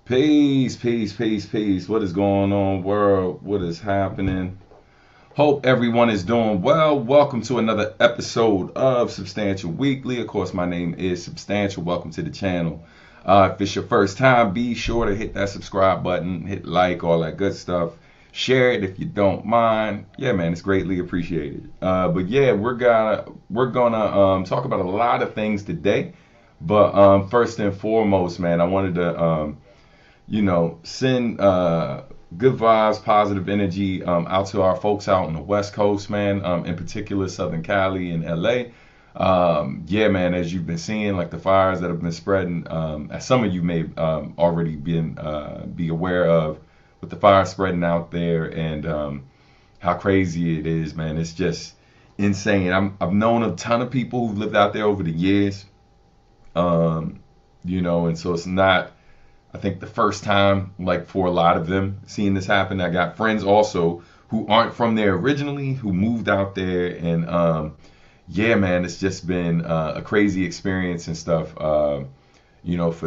Peace, peace, peace, peace. What is going on, world? What is happening? Hope everyone is doing well. Welcome to another episode of Substantial Weekly. Of course, my name is Substantial. Welcome to the channel. If it's your first time, be sure to hit that subscribe button, hit like, all that good stuff. Share it if you don't mind. Yeah, man, it's greatly appreciated. But yeah, we're gonna talk about a lot of things today. But first and foremost, man, I wanted to send good vibes, positive energy out to our folks out on the West Coast, man, in particular Southern Cali and LA. Yeah, man, as you've been seeing, like the fires that have been spreading, as some of you may already be aware of, with the fire spreading out there and how crazy it is, man. It's just insane. I've known a ton of people who've lived out there over the years, and so it's not, I think, the first time, like, for a lot of them seeing this happen. I got friends also who aren't from there originally, who moved out there, and yeah, man, it's just been a crazy experience and stuff, for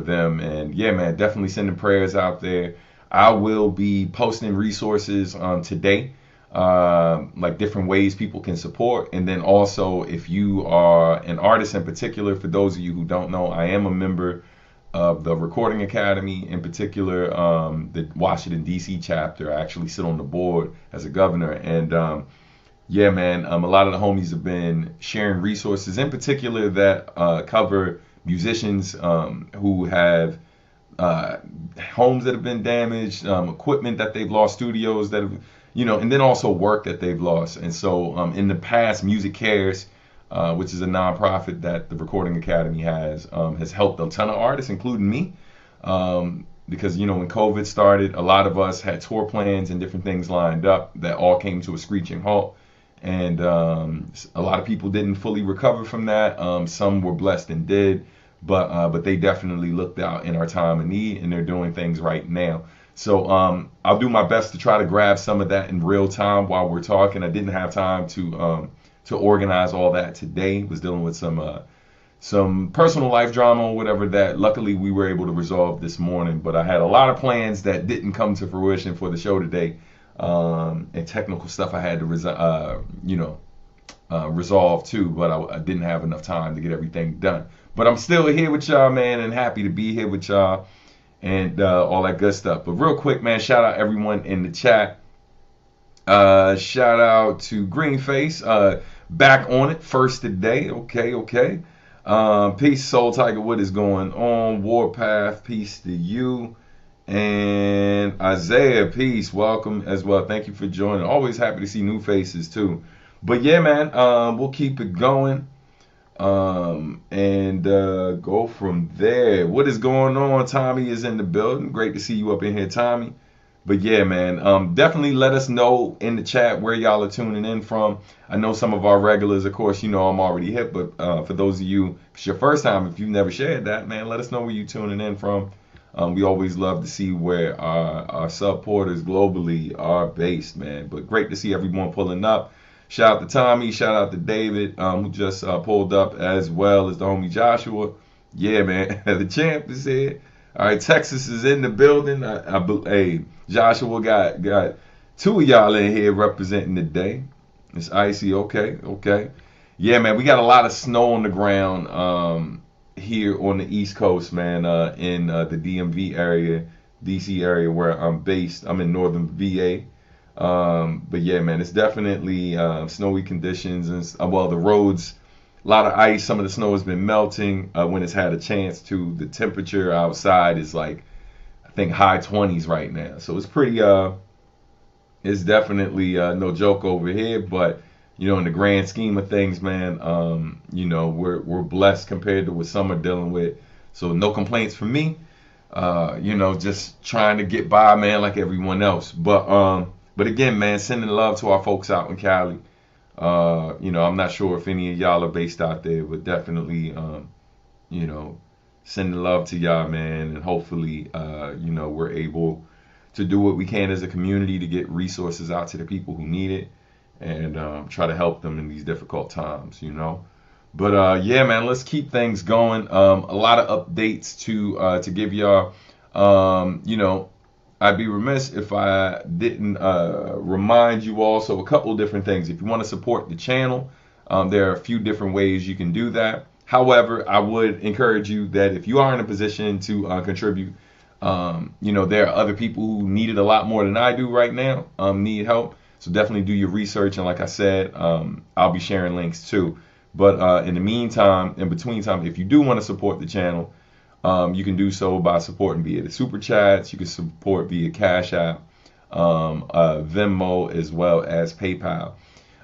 them. And yeah, man, definitely sending prayers out there. I will be posting resources today, like different ways people can support. And then also, if you are an artist in particular, for those of you who don't know, I am a member of the Recording Academy, in particular, the Washington, D.C. chapter. I actually sit on the board as a governor. And yeah, man, a lot of the homies have been sharing resources, in particular, that cover musicians who have homes that have been damaged, equipment that they've lost, studios that have, and then also work that they've lost. And so in the past, Music Cares, which is a nonprofit that the Recording Academy has helped a ton of artists, including me. Because, when COVID started, a lot of us had tour plans and different things lined up that all came to a screeching halt. And a lot of people didn't fully recover from that. Some were blessed and did, but they definitely looked out in our time of need, and they're doing things right now. So I'll do my best to try to grab some of that in real time while we're talking. I didn't have time to organize all that today. Was dealing with some personal life drama or whatever that luckily we were able to resolve this morning. But I had a lot of plans that didn't come to fruition for the show today, and technical stuff I had to resolve too. But I didn't have enough time to get everything done. But I'm still here with y'all, man, and happy to be here with y'all and all that good stuff. But real quick, man, shout out everyone in the chat. Shout out to Greenface. Back on it first today. Okay. Peace, Soul Tiger. What is going on? Warpath, peace to you. And Isaiah, peace. Welcome as well. Thank you for joining. Always happy to see new faces too. But yeah, man, we'll keep it going. And go from there. What is going on? Tommy is in the building. Great to see you up in here, Tommy. But yeah, man, definitely let us know in the chat where y'all are tuning in from. I know some of our regulars, of course, I'm already hip, but for those of you, if it's your first time, if you've never shared that, man, let us know where you're tuning in from. We always love to see where our supporters globally are based, man. But great to see everyone pulling up. Shout out to Tommy, shout out to David, who just pulled up, as well as the homie Joshua. Yeah, man, the champ is here. All right, Texas is in the building. Hey, Joshua got two of y'all in here representing today. It's icy. Okay. Yeah, man, we got a lot of snow on the ground here on the East Coast, man, in the DMV area, DC area where I'm based. I'm in northern VA. But yeah, man, it's definitely snowy conditions, and well, the roads, a lot of ice. Some of the snow has been melting when it's had a chance to. The temperature outside is like, I think, high 20s right now. So it's pretty, it's definitely no joke over here. But, in the grand scheme of things, man, we're blessed compared to what some are dealing with. So no complaints from me. Just trying to get by, man, like everyone else. But again, man, sending love to our folks out in Cali. I'm not sure if any of y'all are based out there, but definitely, sending love to y'all, man. And hopefully, we're able to do what we can as a community to get resources out to the people who need it and try to help them in these difficult times, But yeah, man, let's keep things going. A lot of updates to give y'all. You know, I'd be remiss if I didn't remind you also a couple of different things. If you want to support the channel, there are a few different ways you can do that. However, I would encourage you that if you are in a position to contribute, you know, there are other people who need it a lot more than I do right now, need help. So definitely do your research. And like I said, I'll be sharing links too. But in the meantime, in between time, if you do want to support the channel, you can do so by supporting via the super chats. You can support via Cash App, Venmo, as well as PayPal.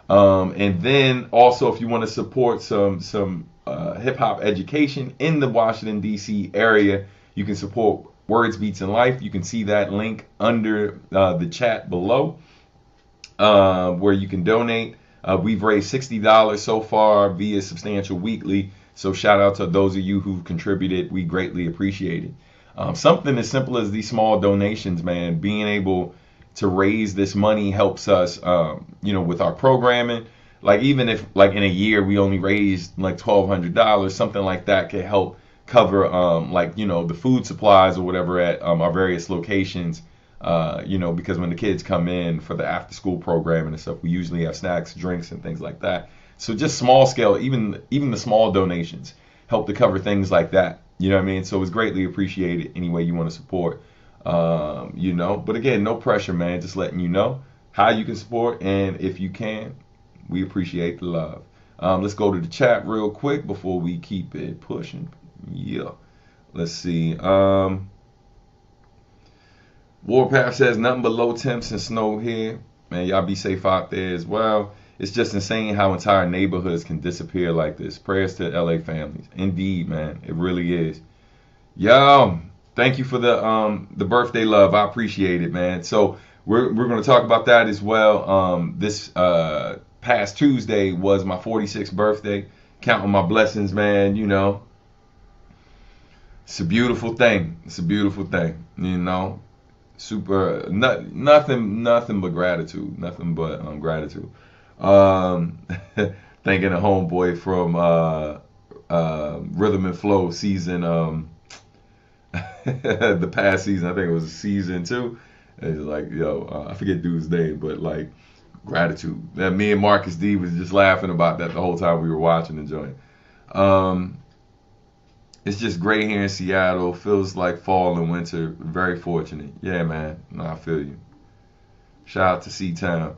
And then also, if you want to support some hip hop education in the Washington D.C. area, you can support Words Beats and Life. You can see that link under the chat below, where you can donate. We've raised $60 so far via Substantial Weekly. So shout out to those of you who've contributed. We greatly appreciate it. Something as simple as these small donations, man, being able to raise this money helps us, you know, with our programming. Like even if like in a year we only raised like $1,200, something like that could help cover like, you know, the food supplies or whatever at our various locations. You know, because when the kids come in for the after school programming and stuff, we usually have snacks, drinks, and things like that. So just small scale, even the small donations help to cover things like that. You know what I mean? So it's greatly appreciated any way you want to support. You know, but again, no pressure, man. Just letting you know how you can support, and if you can, we appreciate the love. Let's go to the chat real quick before we keep it pushing. Yeah. Let's see. Warpath says nothing but low temps and snow here. Man, y'all be safe out there as well. It's just insane how entire neighborhoods can disappear like this. Prayers to LA families. Indeed, man. It really is. Yo, thank you for the birthday love. I appreciate it, man. So we're going to talk about that as well. This past Tuesday was my 46th birthday. Counting my blessings, man. You know, it's a beautiful thing. It's a beautiful thing. You know, nothing but gratitude. Nothing but gratitude. Thanking a homeboy from Rhythm and Flow season, the past season, I think it was season 2. And it's like, yo, I forget dude's name, but like gratitude. That me and Marcus D was just laughing about that the whole time we were watching the joint. It's just great here in Seattle. Feels like fall and winter. Very fortunate. Yeah, man. No, I feel you. Shout out to C-Town.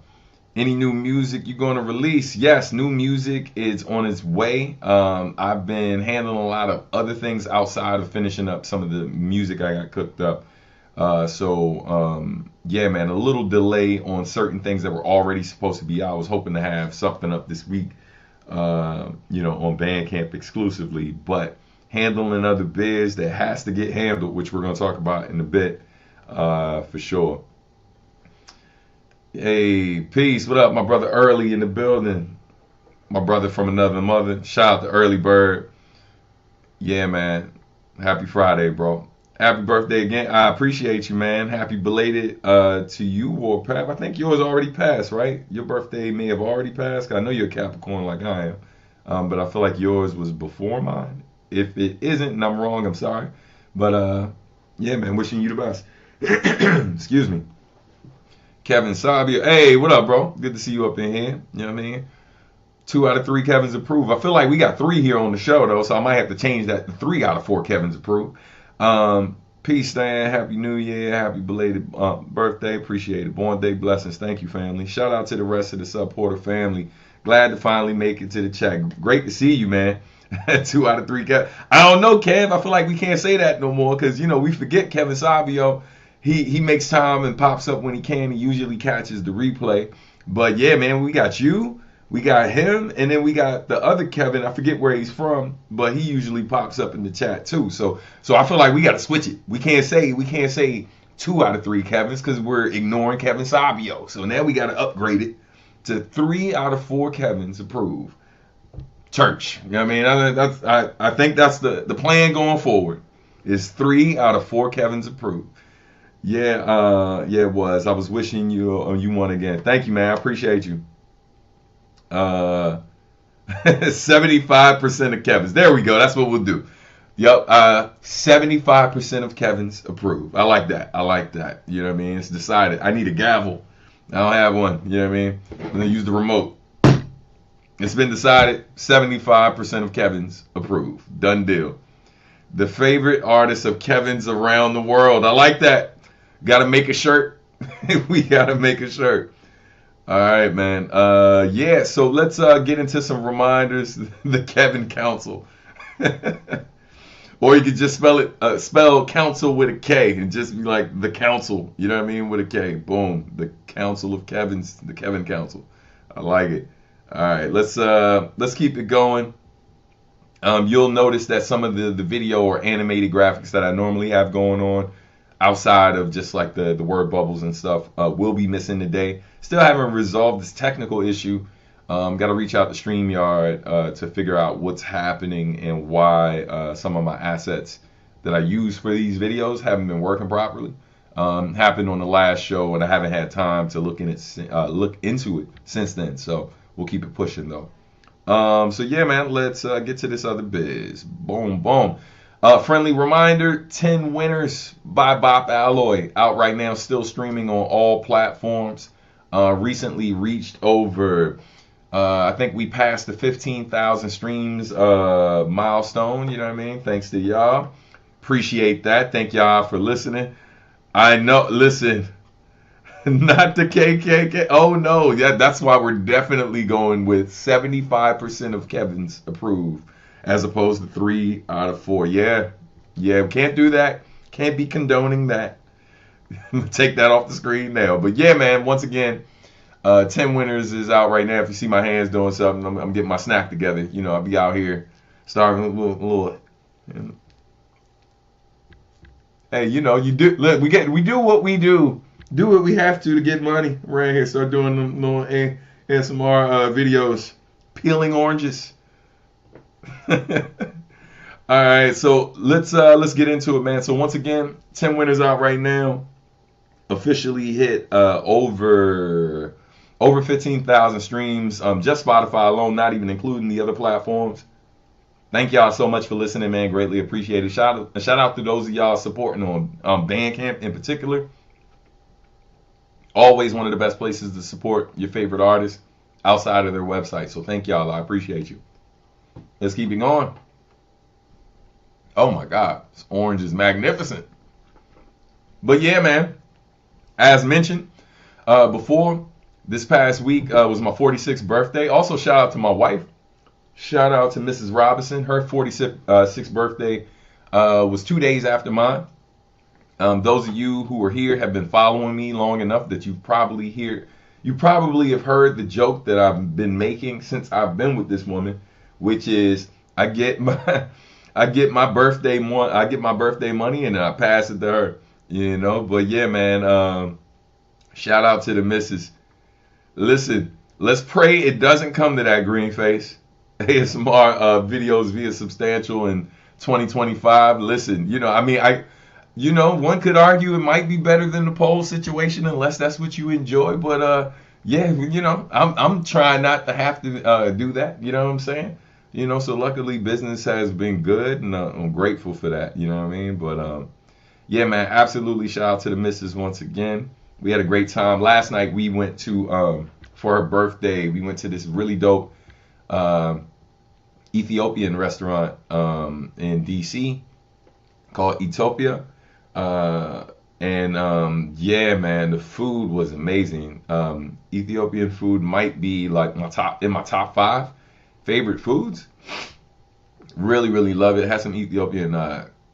Any new music you're going to release? Yes, new music is on its way. I've been handling a lot of other things outside of finishing up some of the music I got cooked up. Yeah, man, a little delay on certain things that were already supposed to be out. I was hoping to have something up this week, you know, on Bandcamp exclusively, but handling other biz that has to get handled, which we're going to talk about in a bit, for sure. Hey, peace. What up, my brother Early in the building? My brother from another mother. Shout out to Early Bird. Yeah, man. Happy Friday, bro. Happy birthday again. I appreciate you, man. Happy belated to you, Warpath. I think yours already passed, right? Your birthday may have already passed. I know you're a Capricorn like I am, but I feel like yours was before mine. If it isn't, and I'm wrong, I'm sorry. But yeah, man, wishing you the best. Excuse me. Kevin Sabia. Hey, what up, bro? Good to see you up in here. You know what I mean? 2 out of 3 Kevins approve. I feel like we got 3 here on the show, though, so I might have to change that to 3 out of 4 Kevins approve. Peace, Stan. Happy New Year. Happy belated birthday. Appreciate it. Born day blessings. Thank you, family. Shout out to the rest of the Subporter family. Glad to finally make it to the chat. Great to see you, man. 2 out of 3 Kev. I don't know, Kev. I feel like we can't say that no more because, you know, we forget Kevin Sabio. He makes time and pops up when he can. He usually catches the replay. But yeah, man, we got you. We got him, and then we got the other Kevin. I forget where he's from, but he usually pops up in the chat too. So I feel like we got to switch it. We can't say 2 out of 3 Kevins because we're ignoring Kevin Sabio. So now we got to upgrade it to 3 out of 4 Kevins approve. Church. You know what I mean? I think that's the plan going forward. Is 3 out of 4 Kevins approved. Yeah, it was. I was wishing you one again. Thank you, man. I appreciate you. 75% of Kevins. There we go. That's what we'll do. Yep, 75% of Kevin's approve. I like that. I like that. You know what I mean? It's decided. I need a gavel. I don't have one. You know what I mean? I'm gonna use the remote. It's been decided. 75% of Kevin's approve. Done deal. The favorite artist of Kevin's around the world. I like that. Got to make a shirt. We got to make a shirt. All right, man. Yeah. So let's get into some reminders. The Kevin Council. Or you could just spell council with a K and just be like the council. You know what I mean? With a K. Boom. The Council of Kevin's. The Kevin Council. I like it. All right. Let's keep it going. You'll notice that some of the video or animated graphics that I normally have going on outside of just like the word bubbles and stuff will be missing today. Still haven't resolved this technical issue. Got to reach out to StreamYard to figure out what's happening and why some of my assets that I use for these videos haven't been working properly. Happened on the last show, and I haven't had time to look into it since then. So we'll keep it pushing though. So yeah, man, let's get to this other biz. Boom, boom. Friendly reminder: 10 Winners by Bop Alloy out right now, still streaming on all platforms. Recently reached over. I think we passed the 15,000 streams milestone. You know what I mean? Thanks to y'all. Appreciate that. Thank y'all for listening. I know. Listen, not the KKK. Oh no, yeah, that's why we're definitely going with 75% of Kevin's approve, as opposed to 3 out of 4. Yeah, we can't do that. Can't be condoning that. Take that off the screen now. But yeah, man. Once again. 10 Winners is out right now. If you see my hands doing something, I'm getting my snack together. You know, I'll be out here starving a little. Hey, you know, you do. Look, we do what we do. Do what we have to get money. Right here, start doing them little ASMR videos, peeling oranges. All right, so let's get into it, man. So once again, 10 Winners out right now. Officially hit over 15,000 streams, just Spotify alone, not even including the other platforms. Thank y'all so much for listening, man. Greatly appreciated. Shout out to those of y'all supporting on Bandcamp in particular. Always one of the best places to support your favorite artists outside of their website. So thank y'all. I appreciate you. Let's keep it going. Oh my God, this orange is magnificent. But yeah, man. As mentioned before, this past week was my 46th birthday. Also, shout out to my wife. Shout out to Mrs. Robinson. Her 46th birthday was 2 days after mine. Those of you who are here have been following me long enough that you probably have heard the joke that I've been making since I've been with this woman, which is I get my birthday money and then I pass it to her. You know, but yeah, man, shout out to the missus. Listen, let's pray it doesn't come to that green face. ASMR videos via Substantial in 2025. Listen, you know, I mean, one could argue it might be better than the poll situation unless that's what you enjoy. But yeah, you know, I'm trying not to have to do that. You know what I'm saying? You know, so luckily business has been good, and I'm grateful for that. You know what I mean? But yeah, man, absolutely shout out to the missus once again. We had a great time. Last night we went to, for her birthday, we went to this really dope Ethiopian restaurant in DC called Ethiopia. And yeah, man, the food was amazing. Ethiopian food might be like my top 5 favorite foods. Really, really love it. Had some Ethiopian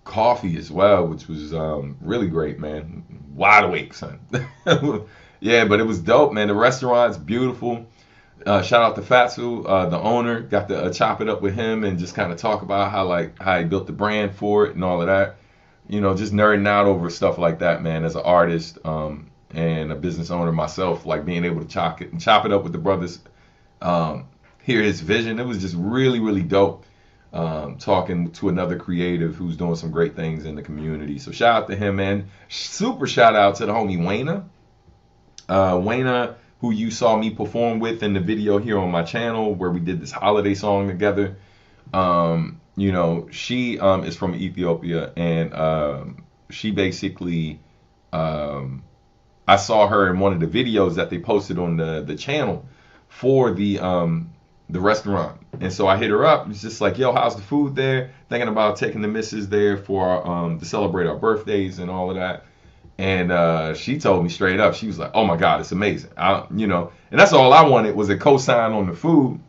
coffee as well, which was really great, man. Wide awake, son. Yeah, but it was dope, man. The restaurant's beautiful. Shout out to Fatsu, the owner. Got to chop it up with him and just kind of talk about how he built the brand for it and all of that. You know, just nerding out over stuff like that, man. As an artist and a business owner myself, like being able to chop it up with the brothers, hear his vision. It was just really, really dope. Talking to another creative who's doing some great things in the community. So shout out to him, man. Super shout out to the homie Wayna. Wayna, who you saw me perform with in the video here on my channel where we did this holiday song together. you know, she is from Ethiopia, and she basically I saw her in one of the videos that they posted on the channel for the restaurant. And so I hit her up. It's just like, yo, how's the food there? Thinking about taking the missus there for to celebrate our birthdays and all of that. And she told me straight up, she was like, "Oh my God, it's amazing." You know, and that's all I wanted was a cosign on the food.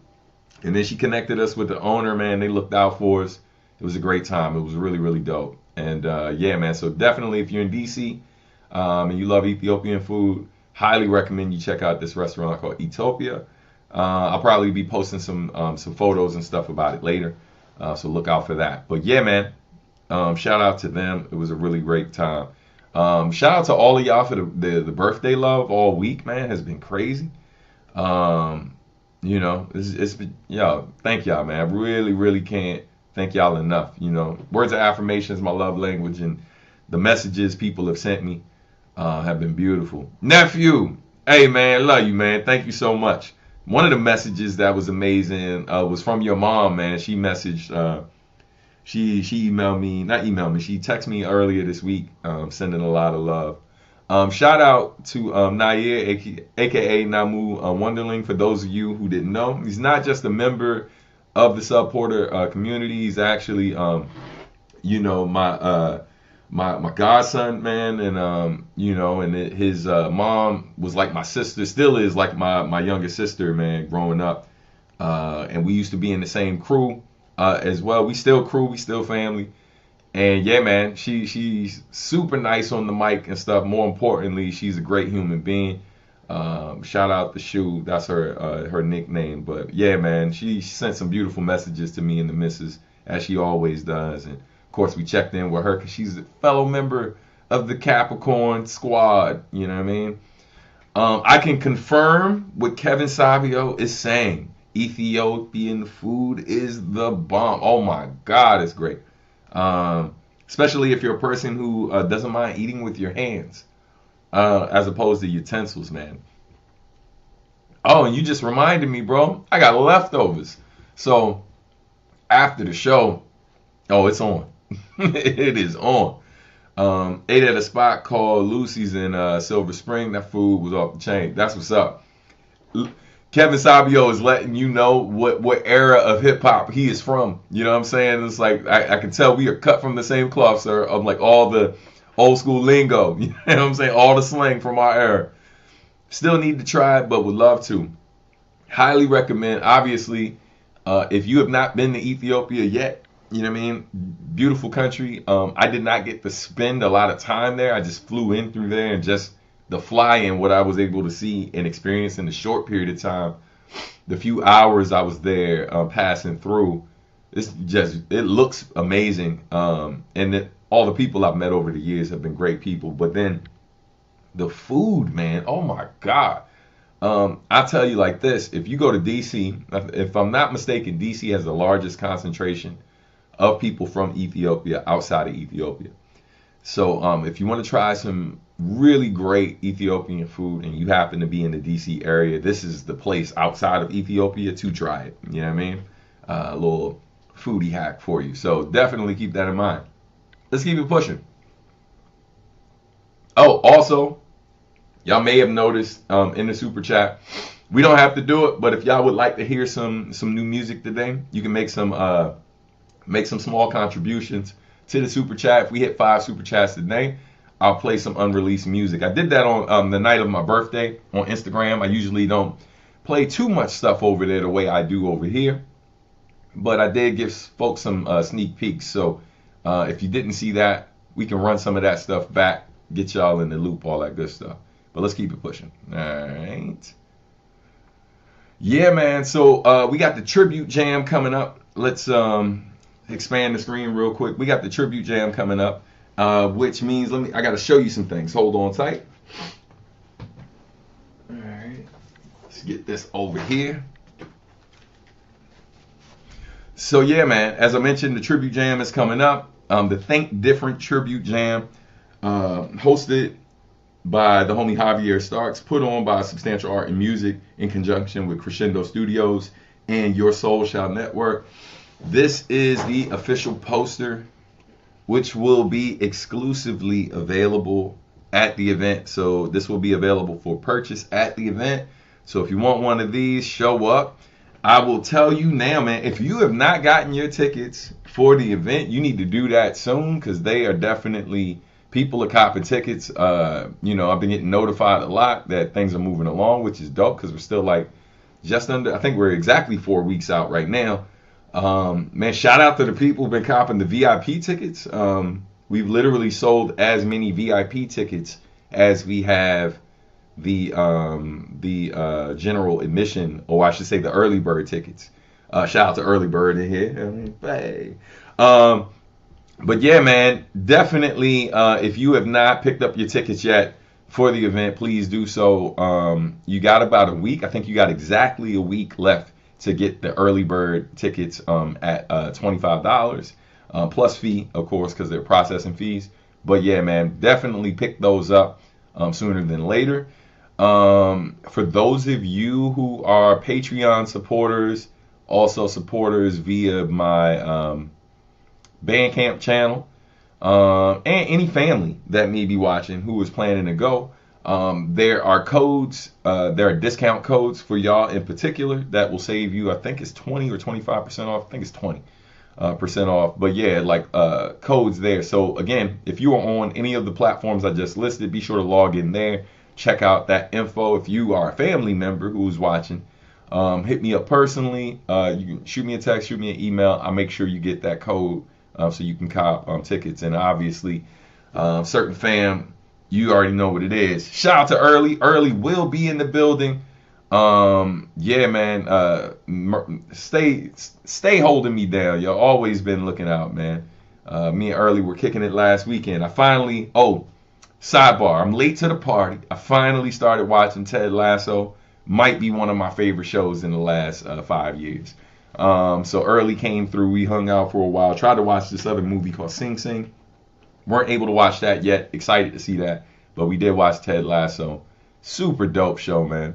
And then she connected us with the owner. Man, they looked out for us. It was a great time. It was really, really dope. And yeah, man. So definitely, if you're in DC and you love Ethiopian food, highly recommend you check out this restaurant called Ethiopia. I'll probably be posting some photos and stuff about it later. So look out for that. But yeah, man. Shout out to them. It was a really great time. Shout out to all of y'all for the birthday love all week, man. Has been crazy. You know, it's been, yo, thank y'all, man. I really, really can't thank y'all enough. You know, words of affirmation is my love language, and the messages people have sent me have been beautiful. Nephew, hey, man, love you, man. Thank you so much. One of the messages that was amazing was from your mom, man. She messaged, she emailed me, not emailed me, she texted me earlier this week, sending a lot of love. Shout out to Nair, aka Namu Wonderling. For those of you who didn't know, he's not just a member of the Sub Porter community. He's actually, you know, my godson, man, and you know, and his mom was like my sister, still is like my younger sister, man, growing up, and we used to be in the same crew as well. We still crew, we still family. And yeah, man, she's super nice on the mic and stuff. More importantly, she's a great human being. Shout out to Shu, that's her nickname. But yeah, man, she sent some beautiful messages to me and the missus, as she always does. And of course, we checked in with her because she's a fellow member of the Capricorn squad. You know what I mean? I can confirm what Kevin Sabio is saying. Ethiopian food is the bomb. Oh my God, it's great. Especially if you're a person who doesn't mind eating with your hands as opposed to utensils, man. Oh, and you just reminded me, bro. I got leftovers. So after the show, oh, it's on. It is on. Ate at a spot called Lucy's in Silver Spring. That food was off the chain. That's what's up. Kevin Sabio is letting you know what era of hip hop he is from. You know what I'm saying? It's like I can tell we are cut from the same cloth, sir. Of like all the old school lingo. You know what I'm saying? All the slang from our era. Still need to try it, but would love to. Highly recommend. Obviously, if you have not been to Ethiopia yet, you know what I mean? Beautiful country. I did not get to spend a lot of time there. I just flew in through there and just the fly-in, what I was able to see and experience in a short period of time, the few hours I was there passing through, it looks amazing. And all the people I've met over the years have been great people. But then the food, man, oh my God. I'll tell you like this, if you go to DC, if I'm not mistaken, DC has the largest concentration of people from Ethiopia outside of Ethiopia. So if you want to try some really great Ethiopian food and you happen to be in the DC area, this is the place outside of Ethiopia to try it. You know what I mean? A little foodie hack for you. So definitely keep that in mind. Let's keep it pushing. Oh, also, y'all may have noticed in the super chat, we don't have to do it, but if y'all would like to hear some new music today, you can make some small contributions to the super chat. If we hit 5 super chats today, I'll play some unreleased music. I did that on the night of my birthday on Instagram. I usually don't play too much stuff over there the way I do over here, but I did give folks some sneak peeks. So if you didn't see that, we can run some of that stuff back, get y'all in the loop, all that good stuff. But let's keep it pushing. All right. Yeah, man. So we got the tribute jam coming up. Let's expand the screen real quick. We got the tribute jam coming up, which means I got to show you some things. Hold on tight. All right. Let's get this over here. So yeah, man. As I mentioned, the tribute jam is coming up. The Think Different tribute jam, hosted by the homie Javier Starks, put on by Substantial Art and Music in conjunction with Crescendo Studios and Your Soul Shall Network. This is the official poster, which will be exclusively available at the event. So this will be available for purchase at the event. So if you want one of these, show up. I will tell you now, man, if you have not gotten your tickets for the event, you need to do that soon, because they are definitely, people are copping tickets. You know, I've been getting notified a lot that things are moving along, which is dope, because we're still like just under, I think we're exactly 4 weeks out right now. Man, shout out to the people who've been copping the VIP tickets. We've literally sold as many VIP tickets as we have the general admission, or I should say the early bird tickets. Shout out to early bird in here. I mean, hey. But yeah, man, definitely, if you have not picked up your tickets yet for the event, please do so. You got about a week. I think you got exactly a week left to get the early bird tickets at $25 plus fee, of course, because they're processing fees. But yeah, man, definitely pick those up sooner than later. For those of you who are Patreon supporters, also supporters via my Bandcamp channel, and any family that may be watching who is planning to go, there are codes, there are discount codes for y'all in particular that will save you. I think it's 20 or 25% off. I think it's 20% off. But yeah, like codes there. So again, if you are on any of the platforms I just listed, be sure to log in there. Check out that info. If you are a family member who's watching, hit me up personally. You can shoot me a text, shoot me an email. I'll make sure you get that code so you can cop tickets. And obviously, certain fam, you already know what it is. Shout out to Early. Early will be in the building. Yeah, man. Stay holding me down. Y'all always been looking out, man. Me and Early were kicking it last weekend. I finally, sidebar, I'm late to the party. I finally started watching Ted Lasso. Might be one of my favorite shows in the last 5 years. So Early came through. We hung out for a while. Tried to watch this other movie called Sing Sing. Weren't able to watch that yet. Excited to see that. But we did watch Ted Lasso. Super dope show, man.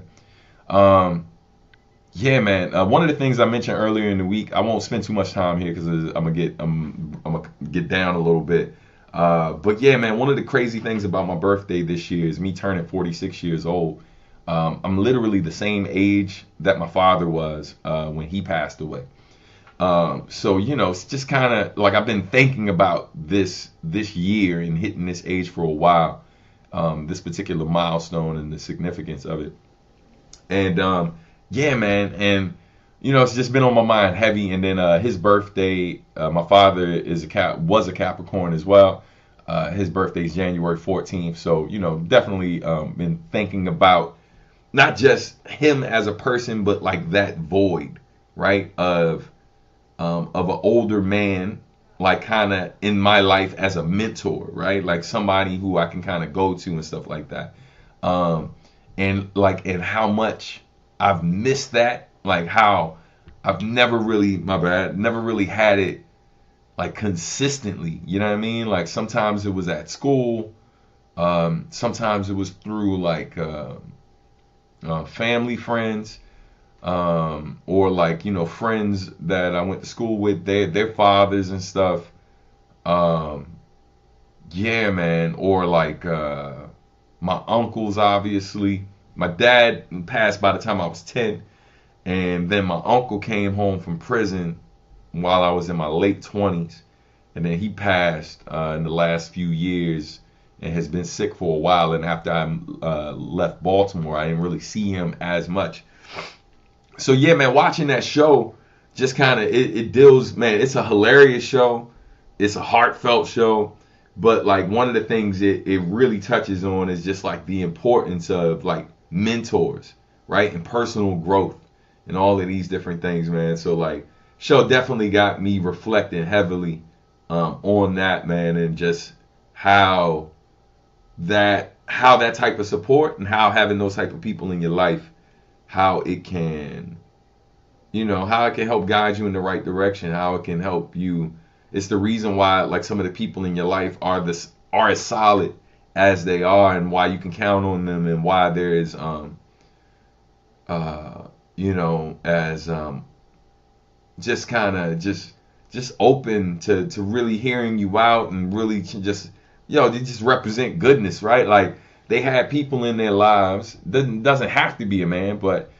Yeah, man. One of the things I mentioned earlier in the week, I won't spend too much time here because I'm gonna get down a little bit. But yeah, man, one of the crazy things about my birthday this year is me turning 46 years old. I'm literally the same age that my father was when he passed away. So, you know, it's just kind of like I've been thinking about this year and hitting this age for a while, this particular milestone and the significance of it. And yeah, man, and you know, it's just been on my mind heavy. And then his birthday, my father was a Capricorn as well. His birthday is January 14th. So, you know, definitely been thinking about not just him as a person, but like that void, right, of an older man, like kind of in my life as a mentor, right, like somebody who I can kind of go to and stuff like that, and how much I've missed that, like how I've never really, never really had it like consistently, you know what I mean? Like sometimes it was at school, sometimes it was through like family friends, or like, you know, friends that I went to school with, their fathers and stuff. Yeah, man. Or like my uncles, obviously. My dad passed by the time I was 10, and then my uncle came home from prison while I was in my late 20s, and then he passed in the last few years and has been sick for a while. And after I left Baltimore, I didn't really see him as much. So yeah, man, watching that show just kind of, it deals, man, it's a hilarious show. It's a heartfelt show. But like one of the things it really touches on is just like the importance of like mentors, right? And personal growth and all of these different things, man. So like show definitely got me reflecting heavily on that, man, and just how that type of support and how having those type of people in your life, how it can, you know, how it can help guide you in the right direction, how it can help you. It's the reason why like some of the people in your life are as solid as they are, and why you can count on them, and why there is you know, as just kind of just just open to really hearing you out and really just, yo, they just represent goodness, right? Like they had people in their lives. Doesn't have to be a man, but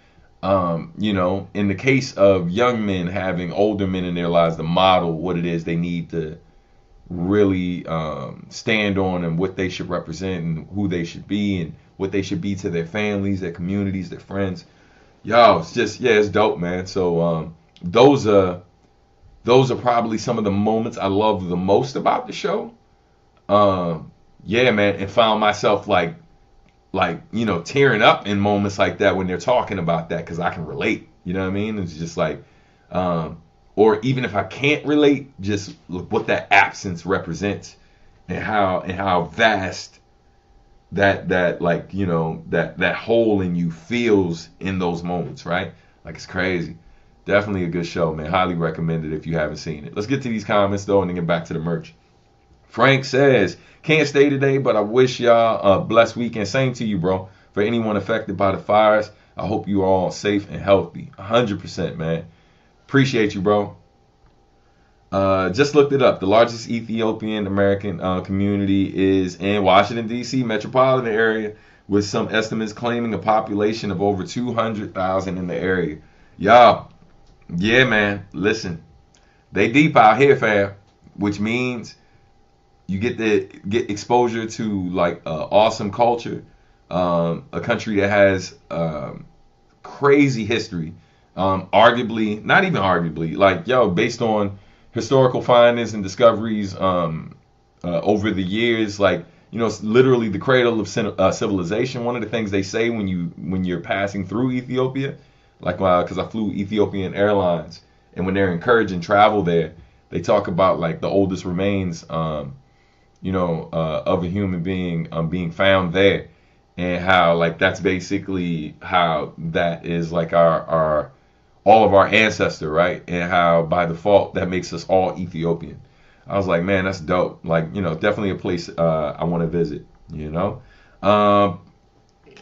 you know, in the case of young men having older men in their lives to model what it is they need to really stand on and what they should represent and who they should be and what they should be to their families, their communities, their friends. Yo, it's just, yeah, it's dope, man. So those are those are probably some of the moments I love the most about the show. Yeah, man, and found myself like you know, tearing up in moments like that when they're talking about that because I can relate. You know what I mean? It's just like, um, or even if I can't relate, just what that absence represents and how vast that like you know that hole in you feels in those moments, right? Like it's crazy. Definitely a good show, man. Highly recommended if you haven't seen it. Let's get to these comments though, and then get back to the merch. Frank says, can't stay today, but I wish y'all a blessed weekend. Same to you, bro. For anyone affected by the fires, I hope you all safe and healthy. 100%, man. Appreciate you, bro. Just looked it up. The largest Ethiopian American community is in Washington, D.C. metropolitan area, with some estimates claiming a population of over 200,000 in the area. Y'all, yeah, man. Listen, they deep out here, fam, which means you get exposure to like awesome culture, a country that has crazy history, arguably, not even arguably, like yo, based on historical findings and discoveries over the years, like you know, it's literally the cradle of civilization. One of the things they say when you're passing through Ethiopia, like because I flew Ethiopian Airlines, and when they're encouraging travel there, they talk about like the oldest remains. You know, of a human being being found there, and how like that's basically how that is like our all of our ancestor, right? And how by default that makes us all Ethiopian. I was like, man, that's dope. Like, you know, definitely a place I want to visit. You know, um,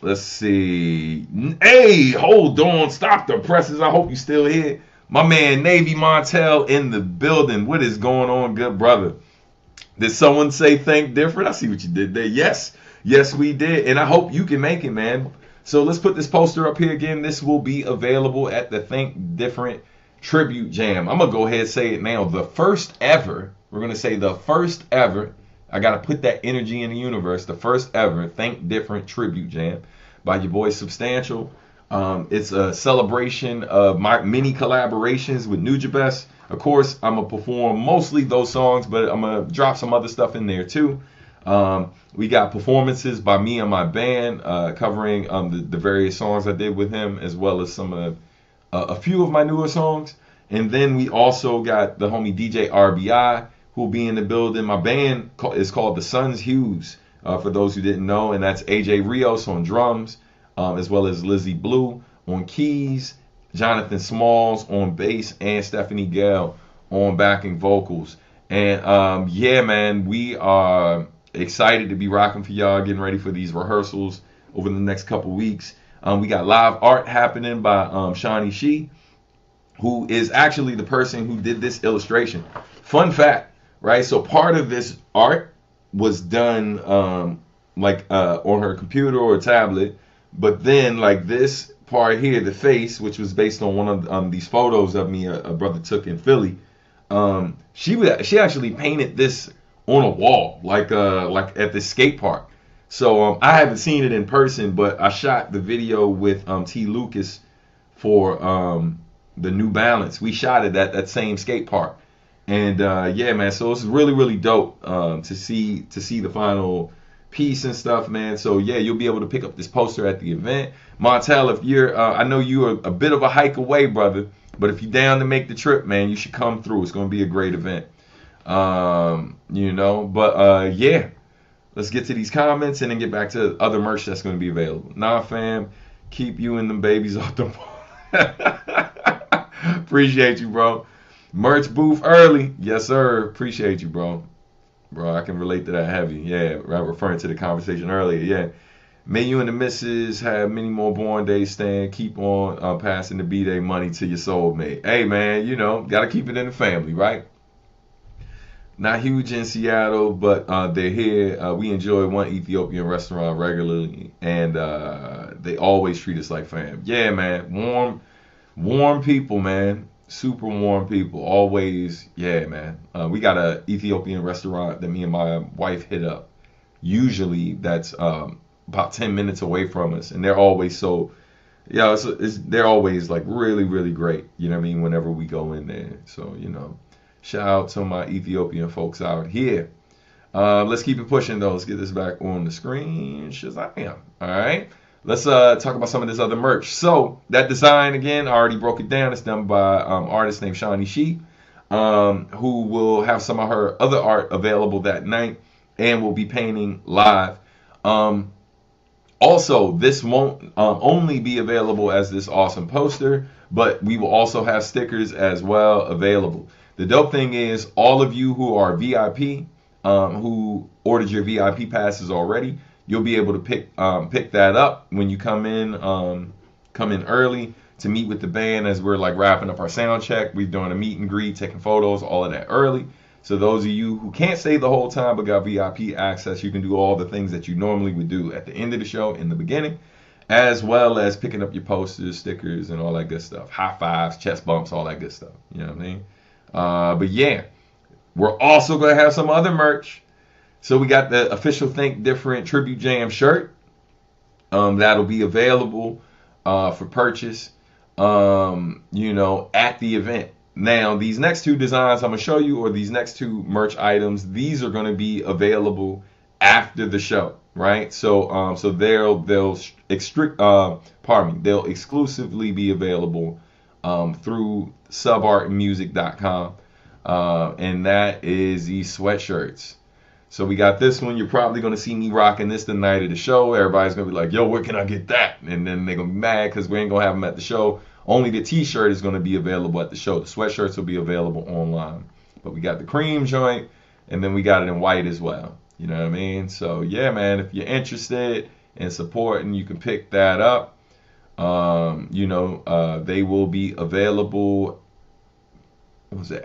let's see. Hey, hold on, stop the presses. I hope you still here. My man Navy Montel in the building. What is going on, good brother? Did someone say think different? I see what you did there. Yes, yes, we did. And I hope you can make it, man. So let's put this poster up here again. This will be available at the Think Different Tribute Jam. I'm going to go ahead and say it now. The first ever, we're going to say the first ever, I got to put that energy in the universe, the first ever Think Different Tribute Jam by your boy Substantial. It's a celebration of my many collaborations with Nujabes. Of course, I'm going to perform mostly those songs, but I'm going to drop some other stuff in there too. We got performances by me and my band covering the various songs I did with him, as well as some of a few of my newer songs. And then we also got the homie DJ RBI, who will be in the building. My band is called the Sons Hughes, for those who didn't know, and that's AJ Rios on drums, as well as Lizzie Blue on keys, Jonathan Smalls on bass, and Stephanie Gale on backing vocals. And yeah, man, we are excited to be rocking for y'all, getting ready for these rehearsals over the next couple weeks. We got live art happening by Shawnee Shee, who is actually the person who did this illustration. Fun fact, right? So part of this art was done on her computer or tablet, but then like this part here, the face, which was based on one of these photos of me a brother took in Philly. She actually painted this on a wall, like at the skate park. So I haven't seen it in person, but I shot the video with T. Lucas for the New Balance. We shot it at that same skate park, and yeah, man. So it's really really dope to see the final piece and stuff, man. So yeah, you'll be able to pick up this poster at the event. Montel, if you're, I know you're a bit of a hike away, brother, but if you're down to make the trip, man, you should come through. It's going to be a great event. You know, but yeah, let's get to these comments and then get back to other merch that's going to be available. Nah, fam, keep you and them babies off the Appreciate you, bro. Merch booth early. Yes, sir. Appreciate you, bro. Bro, I can relate to that heavy. Yeah, referring to the conversation earlier. Yeah. May you and the missus have many more born days, Stan. Keep on passing the B-Day money to your soulmate. Hey, man, you know, got to keep it in the family, right? Not huge in Seattle, but they're here. We enjoy one Ethiopian restaurant regularly, and they always treat us like fam. Yeah, man. Warm people, man. Super warm people. Always, yeah, man. We got a Ethiopian restaurant that me and my wife hit up. Usually, that's about 10 minutes away from us, and they're always so. Yeah, they're always like really, really great. You know what I mean? Whenever we go in there, so shout out to my Ethiopian folks out here. Let's keep it pushing though. Let's get this back on the screen. Shazam. All right. Let's talk about some of this other merch. So that design again, I already broke it down. It's done by artist named Shawnee She, who will have some of her other art available that night and will be painting live. Also, this won't only be available as this awesome poster, but we will also have stickers as well available. The dope thing is, all of you who are VIP, who ordered your VIP passes already, you'll be able to pick that up when you come in early to meet with the band as we're like wrapping up our sound check. We're doing a meet and greet, taking photos, all of that early. So those of you who can't stay the whole time but got VIP access, you can do all the things that you normally would do at the end of the show in the beginning, as well as picking up your posters, stickers, and all that good stuff. High fives, chest bumps, all that good stuff. You know what I mean? But yeah, we're also going to have some other merch. So we got the official Think Different Tribute Jam shirt. That'll be available for purchase, at the event. Now, these next two designs I'm going to show you, or these next two merch items, these are going to be available after the show, right? So they'll exclusively be available through subartmusic.com, and that is these sweatshirts. So we got this one. You're probably going to see me rocking this the night of the show. Everybody's going to be like, yo, where can I get that? And then they're going to be mad because we ain't going to have them at the show. Only the t-shirt is going to be available at the show. The sweatshirts will be available online. But we got the cream joint, and then we got it in white as well. You know what I mean? So, yeah, man, if you're interested in supporting, you can pick that up. They will be available,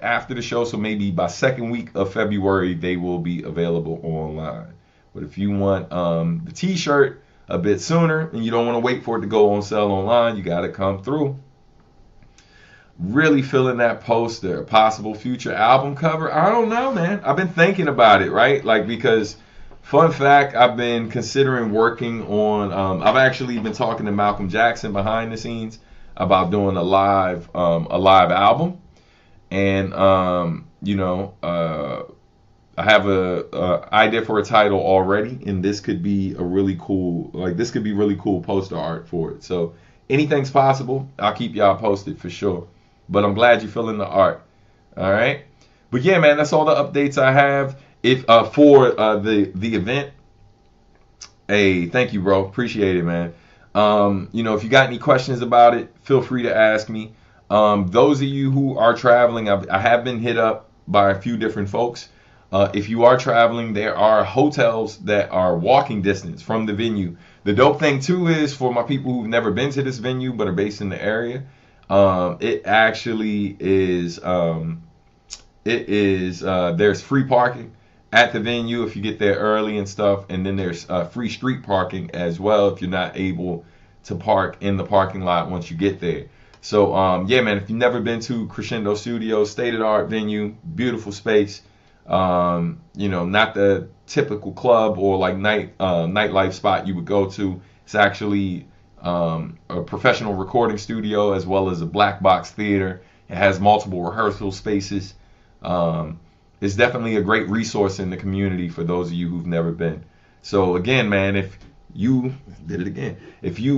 after the show? So maybe by second week of February, they will be available online. But if you want the t-shirt a bit sooner and you don't want to wait for it to go on sale online, you got to come through. Really feeling that poster, possible future album cover. I don't know, man. I've been thinking about it, right? Like, because fun fact, I've been considering working on. I've actually been talking to Malcolm Jackson behind the scenes about doing a live album, and I have a idea for a title already, and this could be really cool poster art for it. So anything's possible. I'll keep y'all posted for sure. But I'm glad you're feeling the art. All right. But yeah, man, that's all the updates I have. If for the event. Hey, thank you, bro. Appreciate it, man. If you got any questions about it, feel free to ask me. Those of you who are traveling, I have been hit up by a few different folks. If you are traveling, there are hotels that are walking distance from the venue. The dope thing too is, for my people who've never been to this venue but are based in the area, it actually is. There's free parking at the venue if you get there early and stuff, and then there's free street parking as well if you're not able to park in the parking lot once you get there. So yeah, man, if you've never been to Crescendo Studios, state-of-the-art venue, beautiful space. Not the typical club or like nightlife spot you would go to. It's actually a professional recording studio as well as a black box theater. It has multiple rehearsal spaces. It's definitely a great resource in the community for those of you who've never been. So again, man, if you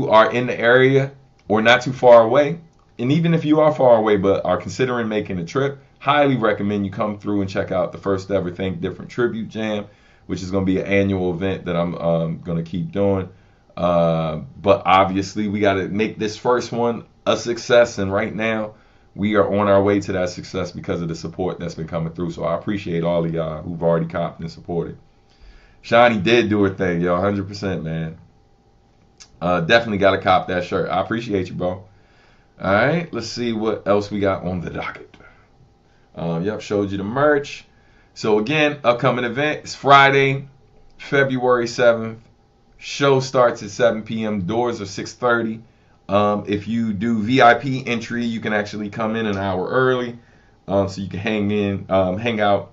are in the area or not too far away, and even if you are far away but are considering making a trip, highly recommend you come through and check out the first ever Think Different Tribute Jam, which is going to be an annual event that I'm going to keep doing. But obviously, we got to make this first one a success. And right now, we are on our way to that success because of the support that's been coming through. So I appreciate all of y'all who've already copped and supported. Shawnee did do her thing, yo, 100%, man. Definitely got to cop that shirt. I appreciate you, bro. All right, let's see what else we got on the docket. Showed you the merch. So again, upcoming event is Friday, February 7th. Show starts at 7 p.m. Doors are 6:30. If you do VIP entry, you can actually come in an hour early, so you can hang out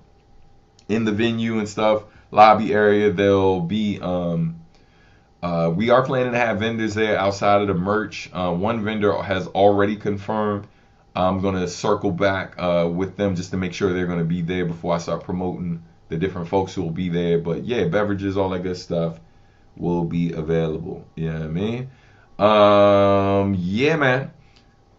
in the venue and stuff, lobby area. There'll be we are planning to have vendors there outside of the merch. One vendor has already confirmed. I'm gonna circle back with them just to make sure they're gonna be there before I start promoting the different folks who will be there. But yeah, beverages, all that good stuff will be available. You know what I mean? Yeah, man.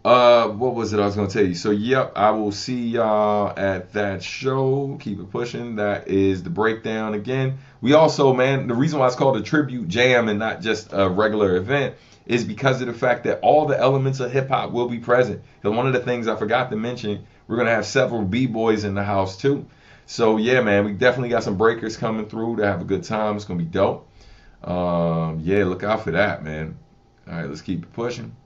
What was it I was gonna tell you? So, yep, I will see y'all at that show. Keep it pushing. That is the breakdown again. We also, man, the reason why it's called a tribute jam and not just a regular event is because of the fact that all the elements of hip hop will be present. Because one of the things I forgot to mention, we're gonna have several b-boys in the house too. So yeah, man, we definitely got some breakers coming through to have a good time. It's gonna be dope. Yeah, look out for that, man. All right, let's keep it pushing.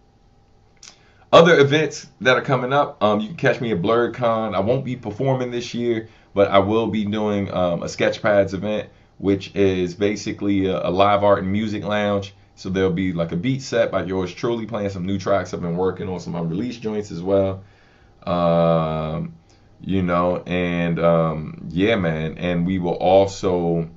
Other events that are coming up, you can catch me at BlurredCon. I won't be performing this year, but I will be doing a Sketchpads event, which is basically a live art and music lounge. So there'll be like a beat set by yours truly playing some new tracks. I've been working on some unreleased joints as well. Yeah, man. And we will also,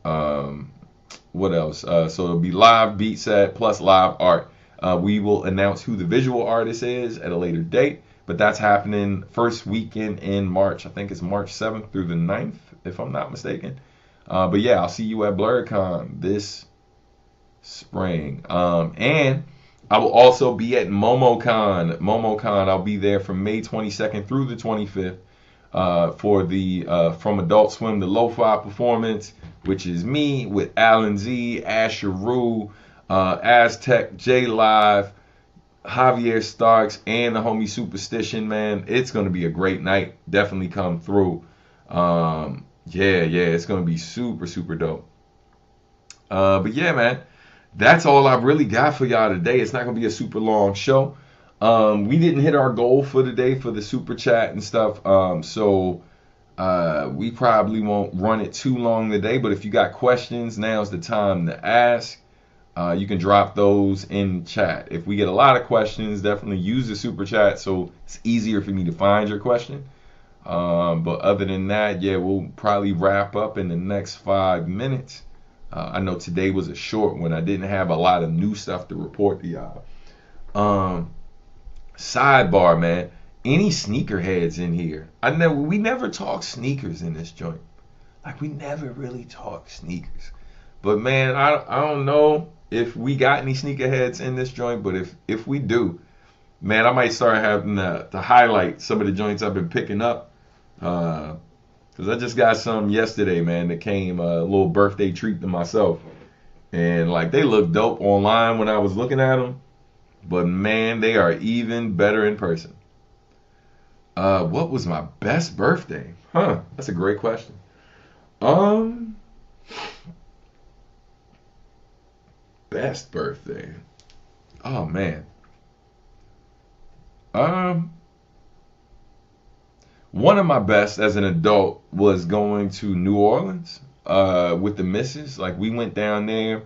what else? So it'll be live beat set plus live art. We will announce who the visual artist is at a later date, but that's happening first weekend in March. I think it's March 7th through the 9th, if I'm not mistaken. But yeah, I'll see you at BlurredCon this spring. And I will also be at MomoCon. MomoCon, I'll be there from May 22nd through the 25th for the From Adult Swim, the Lo-Fi performance, which is me with Alan Z, Asher Rue, Aztec, J Live, Javier Starks, and the homie Superstition, man. It's going to be a great night. Definitely come through. Yeah, it's going to be super, super dope. But yeah, man, that's all I've really got for y'all today. It's not going to be a super long show. We didn't hit our goal for today for the super chat and stuff. So we probably won't run it too long today. But if you got questions, now's the time to ask. You can drop those in chat. If we get a lot of questions, definitely use the super chat so it's easier for me to find your question. But other than that, yeah, we'll probably wrap up in the next 5 minutes. I know today was a short one. I didn't have a lot of new stuff to report to y'all. Sidebar, man. Any sneakerheads in here? We never talk sneakers in this joint. Like, we never really talk sneakers. But man, I don't know if we got any sneakerheads in this joint, but if we do, man, I might start having to highlight some of the joints I've been picking up. Because I just got some yesterday, man, that came a little birthday treat to myself. And like, they look dope online when I was looking at them. But man, they are even better in person. What was my best birthday? That's a great question. Best birthday. Oh man. One of my best as an adult was going to New Orleans with the missus. Like, we went down there.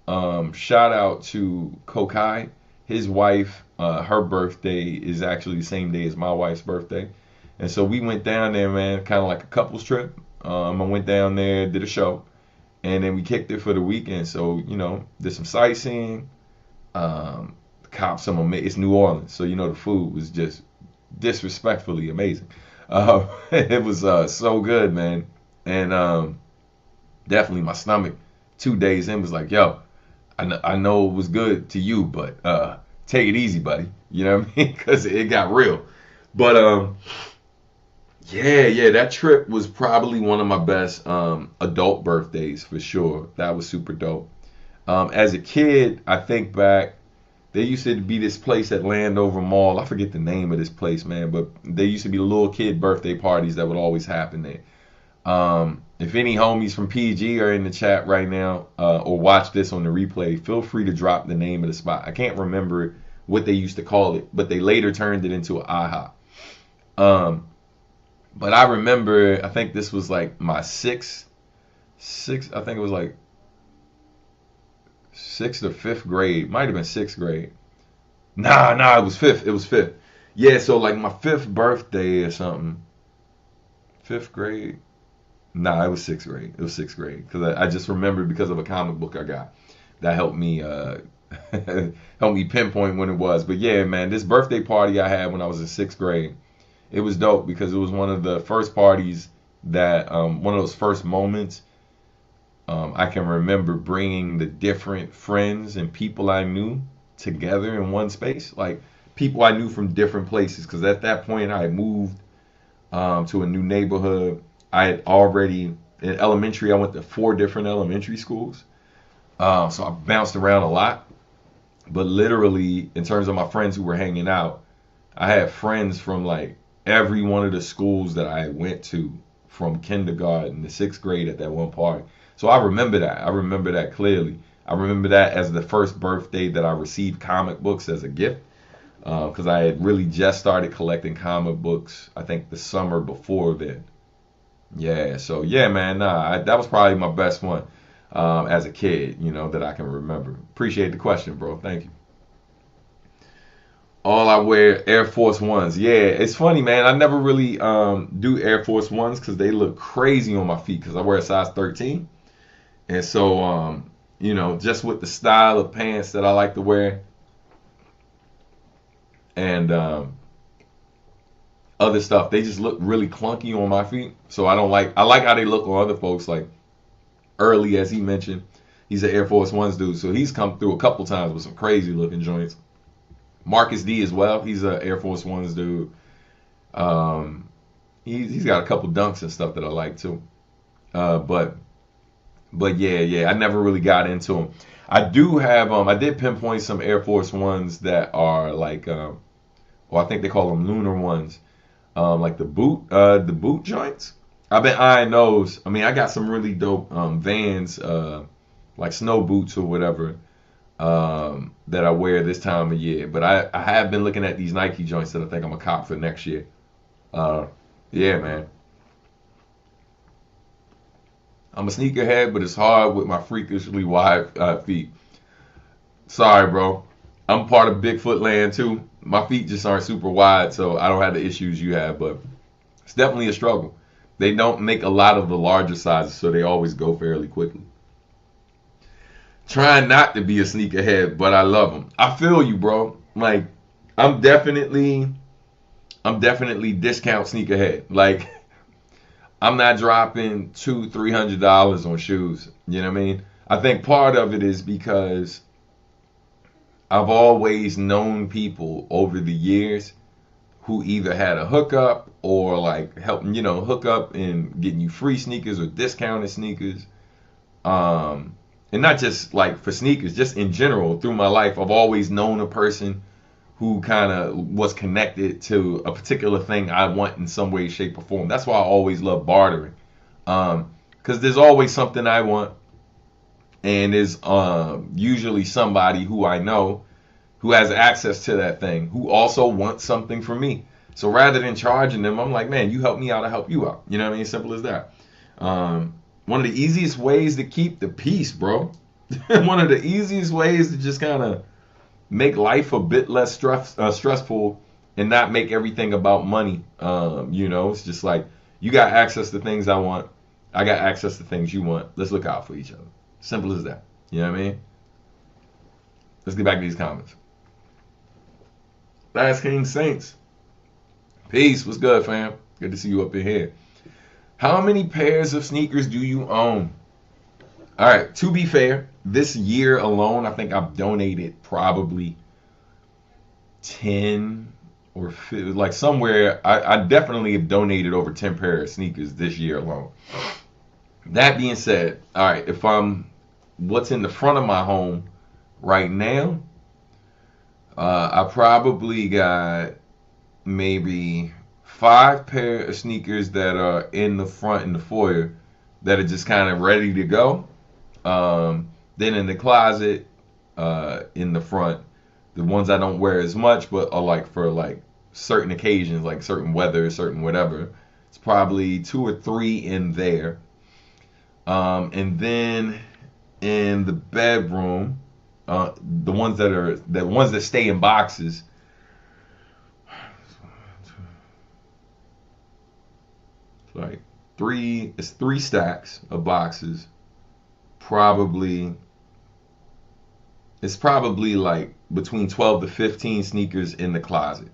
Shout out to Kokai. His wife, her birthday is actually the same day as my wife's birthday. And so we went down there, man, kind of like a couple's trip. I went down there, did a show, and then we kicked it for the weekend. So, did some sightseeing. Copped some it's New Orleans, so the food was just disrespectfully amazing. It was so good, man. And definitely my stomach 2 days in was like, yo, I know it was good to you, but take it easy, buddy. You know what I mean? Because it got real. But yeah, that trip was probably one of my best adult birthdays for sure. That was super dope. As a kid, I think back, there used to be this place at Landover Mall. I forget the name of this place, man, but there used to be little kid birthday parties that would always happen there. If any homies from PG are in the chat right now or watch this on the replay, feel free to drop the name of the spot. I can't remember what they used to call it, but they later turned it into an IHOP. But I remember, I think this was like my I think it was like sixth or fifth grade. Might have been sixth grade. Nah, it was fifth. It was fifth. Yeah, so like my fifth birthday or something. Fifth grade. Nah, it was sixth grade. It was sixth grade because I just remember because of a comic book I got that helped me helped me pinpoint when it was. But yeah, man, this birthday party I had when I was in sixth grade, it was dope because it was one of the first parties that one of those first moments I can remember bringing the different friends and people I knew together in one space, like people I knew from different places. Because at that point I had moved to a new neighborhood. I had already in elementary. I went to four different elementary schools, so I bounced around a lot. But literally, in terms of my friends who were hanging out, I had friends from like every one of the schools that I went to from kindergarten to sixth grade at that one party. So I remember that. I remember that clearly. I remember that as the first birthday that I received comic books as a gift because I had really just started collecting comic books, I think the summer before then. Yeah, so yeah, man, that was probably my best one as a kid, that I can remember. Appreciate the question, bro. Thank you. All I wear Air Force Ones. Yeah, it's funny, man. I never really do Air Force Ones because they look crazy on my feet because I wear a size 13. And so, just with the style of pants that I like to wear and other stuff, they just look really clunky on my feet. So I like how they look on other folks. Like Early, as he mentioned, he's an Air Force Ones dude. So he's come through a couple times with some crazy looking joints. Marcus D as well. He's an Air Force Ones dude. Um, he's got a couple dunks and stuff that I like too. But yeah, I never really got into them. I do have I did pinpoint some Air Force Ones that are like well, I think they call them lunar ones. Like the boot joints. I've been eyeing those. I mean, I got some really dope Vans, like snow boots or whatever, that I wear this time of year. But I have been looking at these Nike joints that I think I'm a cop for next year. Uh, yeah, man. I'm a sneakerhead, but it's hard with my freakishly wide feet. Sorry, bro. I'm part of Bigfoot land too. My feet just aren't super wide, so I don't have the issues you have, but it's definitely a struggle. They don't make a lot of the larger sizes, so they always go fairly quickly. Trying not to be a sneakerhead, but I love them. I feel you, bro. Like I'm definitely, I'm definitely discount sneakerhead. Like I'm not dropping $200-300 on shoes. You know what I mean? I think part of it is because I've always known people over the years who either had a hookup or like helping, hook up and getting you free sneakers or discounted sneakers. Um, and not just like for sneakers, just in general through my life, I've always known a person who kind of was connected to a particular thing I want in some way, shape, or form. That's why I always love bartering. Because there's always something I want, and there's usually somebody who I know who has access to that thing who also wants something from me. So rather than charging them, I'm like, man, you help me out, I help you out. You know what I mean? Simple as that. One of the easiest ways to keep the peace, bro. One of the easiest ways to just kind of make life a bit less stressful and not make everything about money. It's just like you got access to things I want. I got access to things you want. Let's look out for each other. Simple as that. You know what I mean? Let's get back to these comments. Last King Saints. Peace. What's good, fam? Good to see you up in here. How many pairs of sneakers do you own? All right. To be fair, this year alone, I think I've donated probably 10 or 50, like somewhere. I definitely have donated over 10 pairs of sneakers this year alone. That being said, all right, if I'm what's in the front of my home right now, I probably got maybe 5 pair of sneakers that are in the front in the foyer that are just kind of ready to go. Then in the closet, in the front, the ones I don't wear as much, but are like for like certain occasions, like certain weather, certain whatever. It's probably 2 or 3 in there. And then in the bedroom, the ones that stay in boxes, like it's 3 stacks of boxes. Probably it's probably like between 12 to 15 sneakers in the closet.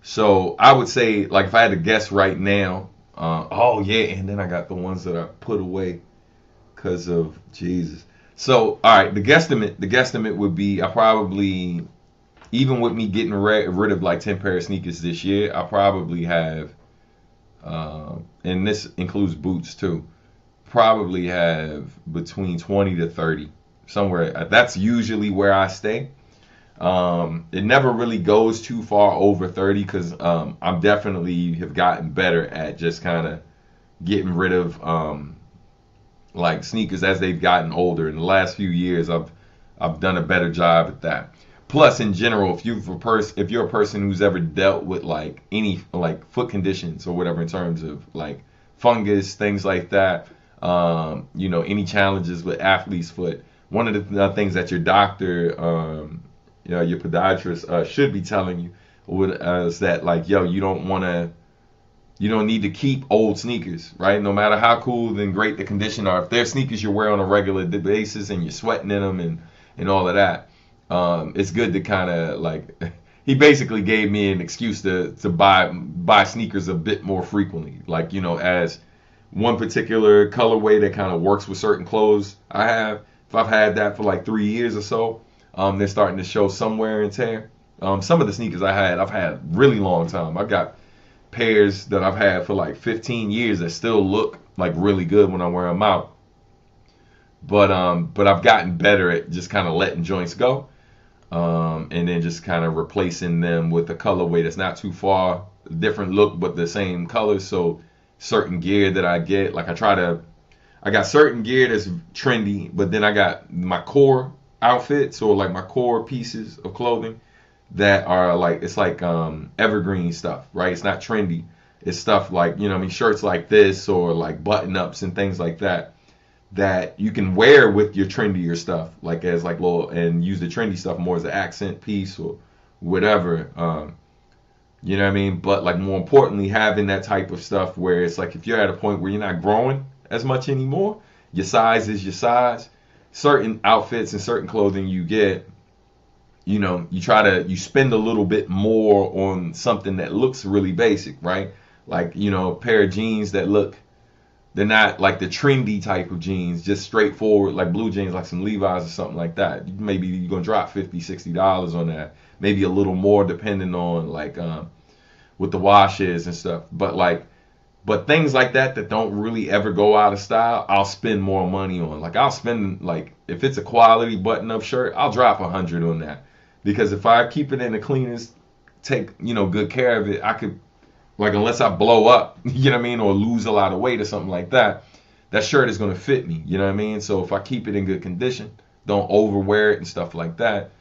So I would say, like, if I had to guess right now, oh yeah, and then I got the ones that I put away because of Jesus. So all right, the guesstimate would be, I probably, even with me getting rid of like 10 pair of sneakers this year, I probably have, and this includes boots too, probably have between 20 to 30 somewhere. That's usually where I stay. It never really goes too far over 30 because I'm definitely have gotten better at just kind of getting rid of like sneakers as they've gotten older. In the last few years, I've done a better job at that. Plus, in general, if you're a person who's ever dealt with like any like foot conditions or whatever in terms of like fungus, things like that, any challenges with athlete's foot, one of the things that your doctor, your podiatrist should be telling you is that, like, yo, you don't need to keep old sneakers, right? No matter how cool and great the condition are, if they're sneakers you wear on a regular basis and you're sweating in them and all of that, it's good to kind of like, he basically gave me an excuse to buy sneakers a bit more frequently, like, as one particular colorway that kind of works with certain clothes I have. If I've had that for like 3 years or so, they're starting to show some wear and tear. Some of the sneakers I've had really long time. I've got pairs that I've had for like 15 years that still look like really good when I wear them out. But I've gotten better at just kind of letting joints go, and then just kind of replacing them with a colorway that's not too far different look but the same color. So certain gear that I get, like I got certain gear that's trendy, but then I got my core outfits or like my core pieces of clothing that are like, it's like evergreen stuff, right? It's not trendy. It's stuff like, shirts like this or like button ups and things like that you can wear with your trendier stuff, like as like little, and use the trendy stuff more as an accent piece or whatever. You know what I mean? But like more importantly, having that type of stuff where it's like if you're at a point where you're not growing as much anymore, your size is your size. Certain outfits and certain clothing you get, you spend a little bit more on something that looks really basic, right? Like, a pair of jeans they're not like the trendy type of jeans, just straightforward, like blue jeans, like some Levi's or something like that. Maybe you're going to drop $50, $60 on that. Maybe a little more depending on like what the wash is and stuff. But things like that don't really ever go out of style, I'll spend more money on. Like I'll spend, like, if it's a quality button-up shirt, I'll drop 100 on that. Because if I keep it in the cleanest, take, good care of it, I could, like, unless I blow up, you know what I mean, or lose a lot of weight or something like that, that shirt is going to fit me, you know what I mean? So if I keep it in good condition, don't overwear it and stuff like that,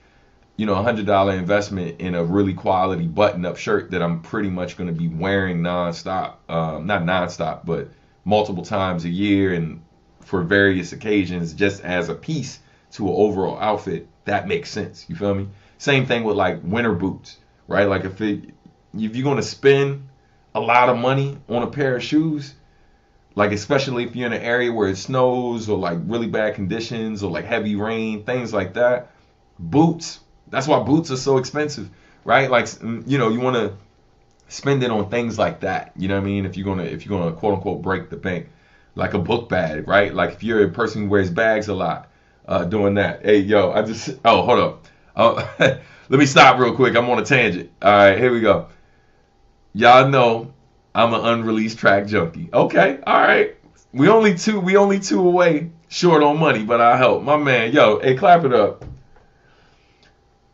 $100 investment in a really quality button-up shirt that I'm pretty much going to be wearing nonstop, not nonstop, but multiple times a year and for various occasions, just as a piece to an overall outfit, that makes sense. You feel me? Same thing with like winter boots, right? Like if you're going to spend a lot of money on a pair of shoes, like especially if you're in an area where it snows or like really bad conditions or like heavy rain, things like that, boots. That's why boots are so expensive, right? Like, you want to spend it on things like that. You know what I mean? If you're gonna quote unquote break the bank, like a book bag, right? Like if you're a person who wears bags a lot, doing that. Hey, yo, hold up. Let me stop real quick. I'm on a tangent. All right, here we go. Y'all know I'm an unreleased track junkie. Okay, all right. We only two away short on money, but I help. My man, yo, hey, clap it up.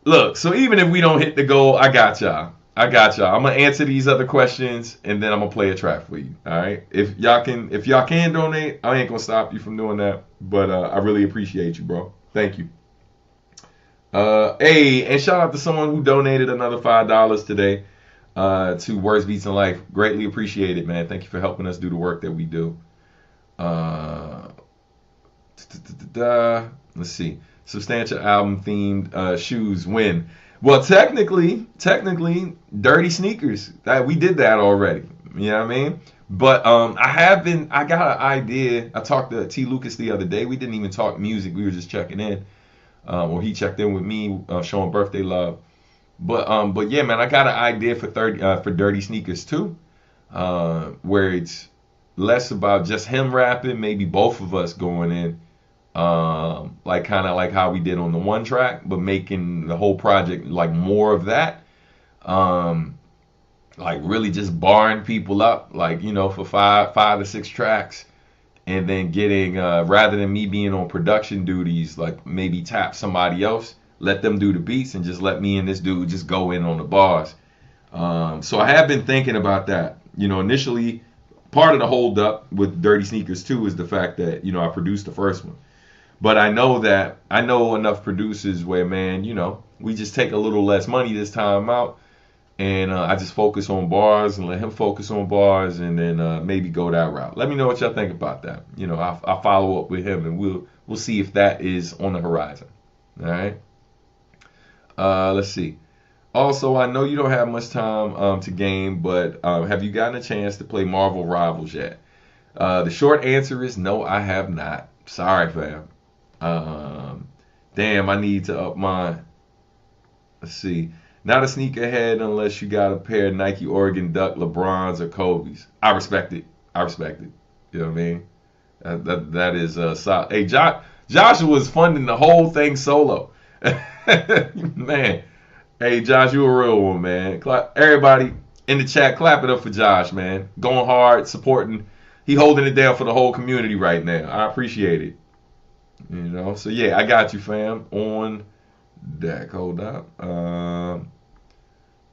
Look, so even if we don't hit the goal, I got y'all. I'm gonna answer these other questions and then I'm gonna play a track for you. All right. If y'all can donate, I ain't gonna stop you from doing that. But I really appreciate you, bro. Thank you. Hey, and shout out to someone who donated another $5 today. to Words Beats in Life. Greatly appreciate it, man. Thank you for helping us do the work that we do. Uh, let's see. Substantial album themed shoes win. Well, technically, Dirty Sneakers. That we did that already. You know what I mean? But I got an idea. I talked to T. Lucas the other day. We didn't even talk music. We were just checking in. Or he checked in with me, showing birthday love. But yeah, man, I got an idea for Dirty Sneakers too, where it's less about just him rapping, maybe both of us going in, like kind of like how we did on the one track, but making the whole project like more of that, like really just barring people up, like for five to six tracks, and then getting rather than me being on production duties, like maybe tap somebody else, let them do the beats, and just let me and this dude just go in on the bars. So I have been thinking about that. Initially, part of the hold up with Dirty Sneakers 2 is the fact that I produced the first one. But I know enough producers where, man, we just take a little less money this time out, and I just focus on bars and let him focus on bars, and then maybe go that route. Let me know what y'all think about that. I'll follow up with him, and we'll see if that is on the horizon. All right. Let's see. Also, I know you don't have much time to game, but have you gotten a chance to play Marvel Rivals yet? The short answer is no, I have not. Sorry, fam. Damn, I need to up mine. Let's see. Not a sneakerhead unless you got a pair of Nike Oregon Duck LeBrons or Kobe's. I respect it. You know what I mean? That is solid. Hey, Joshua was funding the whole thing solo. Man. Hey, Josh, you a real one, man. Everybody in the chat, clap it up for Josh, man. Going hard, supporting. He holding it down for the whole community right now. I appreciate it. So yeah, I got you, fam. On deck. Hold up.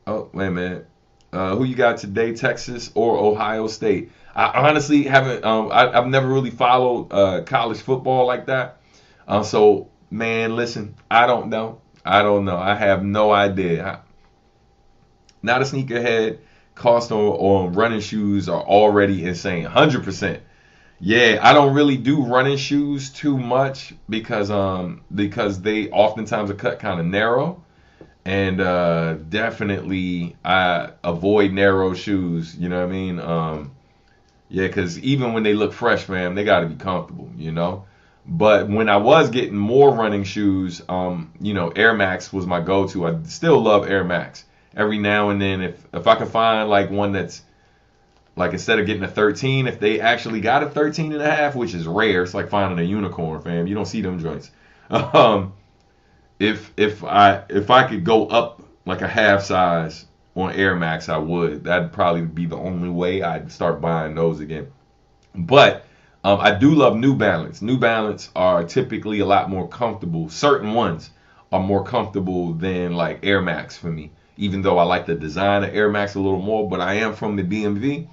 Oh, wait a minute. Who you got today, Texas or Ohio State? I honestly haven't. I've never really followed college football like that. So, man, listen, I don't know. I have no idea. Not a sneakerhead. Cost on running shoes are already insane. 100%. Yeah, I don't really do running shoes too much because they oftentimes are cut kind of narrow, and definitely I avoid narrow shoes. You know what I mean? Yeah, because even when they look fresh, man, they got to be comfortable. But when I was getting more running shoes, Air Max was my go-to. I still love Air Max. Every now and then, if I can find like one that's like, instead of getting a 13, if they actually got a 13 and a half, which is rare, it's like finding a unicorn, fam. You don't see them joints. If I could go up like a half size on Air Max, I would. That'd probably be the only way I'd start buying those again. But I do love New Balance. New Balance are typically a lot more comfortable. Certain ones are more comfortable than like Air Max for me, even though I like the design of Air Max a little more. But I am from the DMV.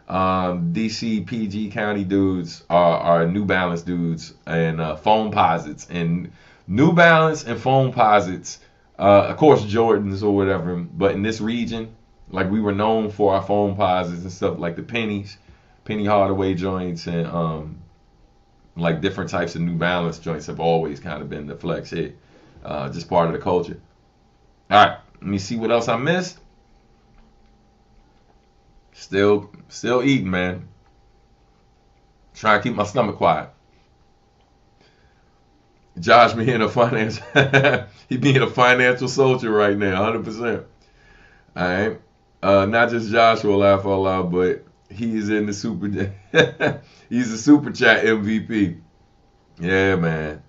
DC, PG County dudes are New Balance dudes, and Foamposites. And New Balance and Foamposites, of course Jordans or whatever, but in this region, like, we were known for our Foamposites and stuff like the Penny Hardaway joints, and like different types of New Balance joints have always kind of been the flex hit, just part of the culture. All right, let me see what else I missed. Still eating, man. Trying to keep my stomach quiet. Josh being a finance, he being a financial soldier right now, 100%. All right, not just Josh will laugh all loud, but he's in the he's a super chat MVP. Yeah, man.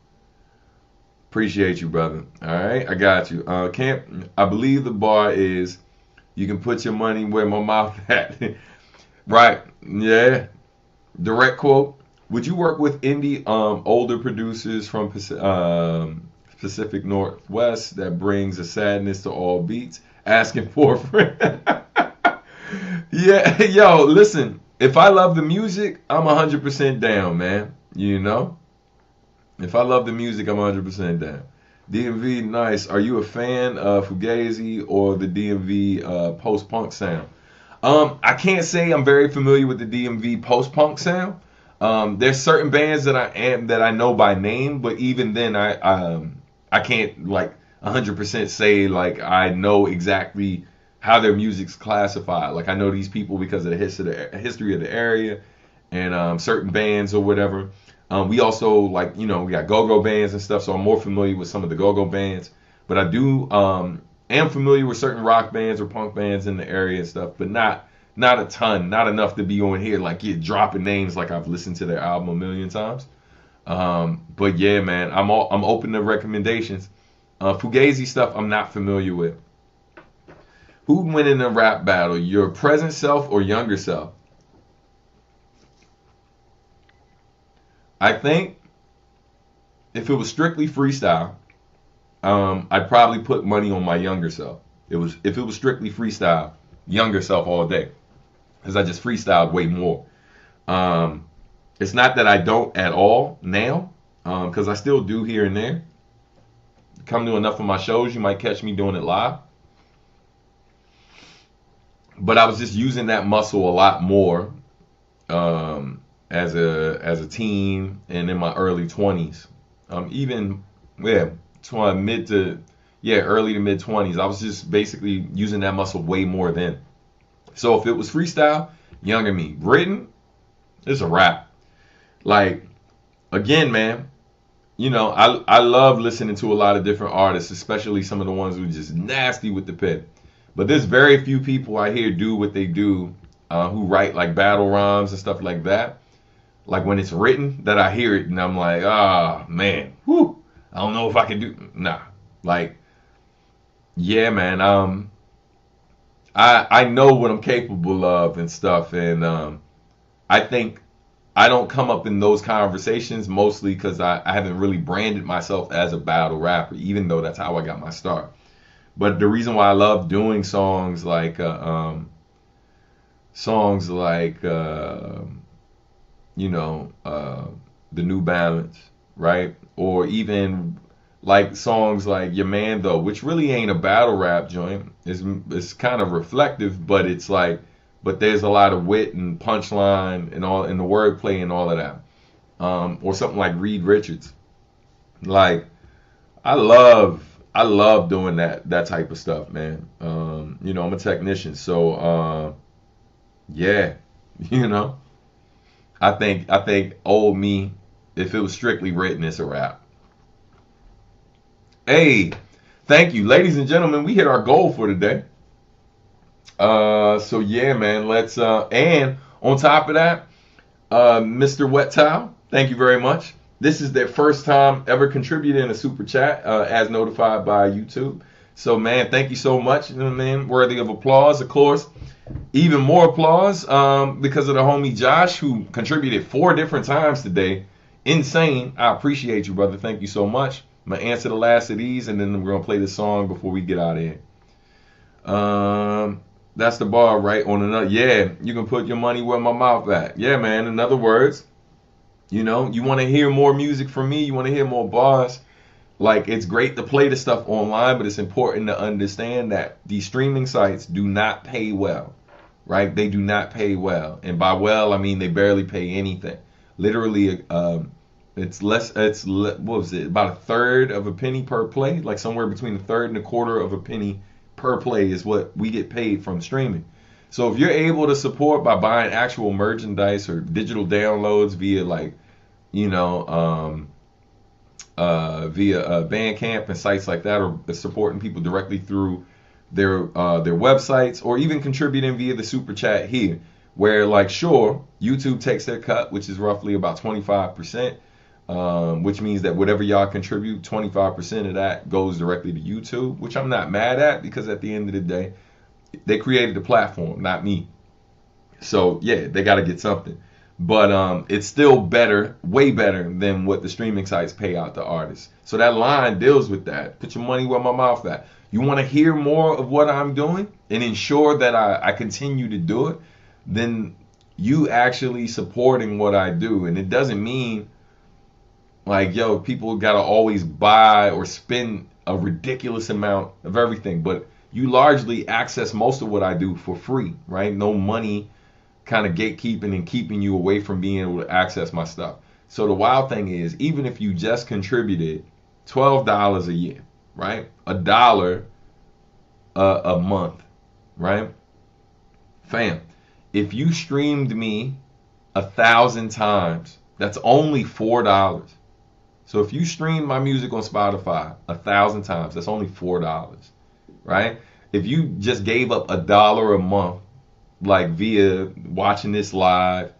Appreciate you, brother. All right, I got you. I believe the bar is, you can put your money where my mouth at. Right. Yeah. Direct quote. Would you work with indie older producers from Pacific Northwest that brings a sadness to all beats? Asking for a friend. Yeah, yo, listen. If I love the music, I'm 100% down, man. If I love the music, I'm 100% down. DMV, nice. Are you a fan of Fugazi or the DMV post-punk sound? I can't say I'm very familiar with the DMV post-punk sound. There's certain bands that I know by name, but even then I can't like 100% say like I know exactly how their music's classified. Like I know these people because of the history of the area and certain bands or whatever. We also like we got go-go bands and stuff, so I'm more familiar with some of the go-go bands. But I do am familiar with certain rock bands or punk bands in the area and stuff, but not a ton, not enough to be on here like dropping names like I've listened to their album a million times. But yeah, man, I'm open to recommendations. Fugazi stuff I'm not familiar with. Who would win in a rap battle, your present self or younger self? I think if it was strictly freestyle, I'd probably put money on my younger self. If it was strictly freestyle, younger self all day, because I just freestyled way more. Um, it's not that I don't at all now, because I still do here and there. Come to enough of my shows, you might catch me doing it live. But I was just using that muscle a lot more as a teen and in my early 20s. Even yeah, mid to early to mid 20s. I was just basically using that muscle way more then. So if it was freestyle, younger me. Written, it's a rap. Like again, man, I love listening to a lot of different artists, especially some of the ones who are just nasty with the pen. But there's very few people I hear do what they do, who write like battle rhymes and stuff like that. Like when it's written, that I hear it and I'm like, ah, man, whew, I don't know if I can do. Nah, like, yeah, man. I know what I'm capable of and stuff, and I think I don't come up in those conversations mostly because I haven't really branded myself as a battle rapper, even though that's how I got my start. But the reason why I love doing songs like the New Balance, right? Or even like songs like Your Man Though, which really ain't a battle rap joint. It's kind of reflective, but it's like, but there's a lot of wit and punchline and all, and the wordplay and all of that. Or something like Reed Richards. Like I love doing that type of stuff, man. I'm a technician, so yeah, you know. I think old me, if it was strictly written, it's a rap. Hey, thank you, ladies and gentlemen. We hit our goal for today. So yeah, man. Let's and on top of that, Mr. Wet Towel, thank you very much. This is their first time ever contributing a super chat, as notified by YouTube. So man, thank you so much, man. Worthy of applause, of course. Even more applause because of the homie Josh, who contributed 4 different times today. Insane. I appreciate you, brother. Thank you so much. I'm going to answer the last of these, and then we're going to play the song before we get out of here. That's the bar, right? On another, yeah, you can put your money where my mouth at. Yeah, man. In other words, you want to hear more music from me. You want to hear more bars. Like, it's great to play the stuff online, but it's important to understand that these streaming sites do not pay well, right? They do not pay well. And by well, I mean they barely pay anything. Literally, it's less, what was it? About a third of a penny per play. Like somewhere between a third and a quarter of a penny per play is what we get paid from streaming. So if you're able to support by buying actual merchandise or digital downloads via like, you know, via Bandcamp and sites like that, or supporting people directly through their websites, or even contributing via the super chat here, where like sure, YouTube takes their cut, which is roughly about 25%, which means that whatever y'all contribute, 25% of that goes directly to YouTube, which I'm not mad at, because at the end of the day, they created the platform, not me. So yeah, they got to get something. But it's still better, way better than what the streaming sites pay out to artists. So that line deals with that. Put your money where my mouth at. You want to hear more of what I'm doing and ensure that I continue to do it, then you actually supporting what I do. And it doesn't mean Like, yo, people gotta always buy or spend a ridiculous amount of everything, but you largely access most of what I do for free, right? No money kind of gatekeeping and keeping you away from being able to access my stuff. So the wild thing is, even if you just contributed $12 a year, right? $1 a month, right? Fam, if you streamed me 1,000 times, that's only $4. So if you stream my music on Spotify 1,000 times, that's only $4, right? If you just gave up $1 a month, like via watching this live,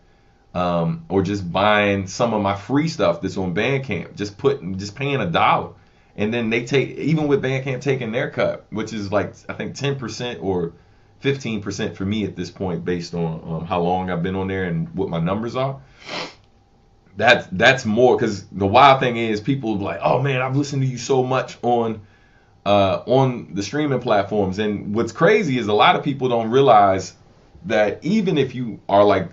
or just buying some of my free stuff that's on Bandcamp, just paying $1, and then they take, even with Bandcamp taking their cut, which is like I think 10% or 15% for me at this point, based on how long I've been on there and what my numbers are. That's more, because the wild thing is, people are like, oh man, I've listened to you so much on the streaming platforms, and what's crazy is a lot of people don't realize that even if you are like,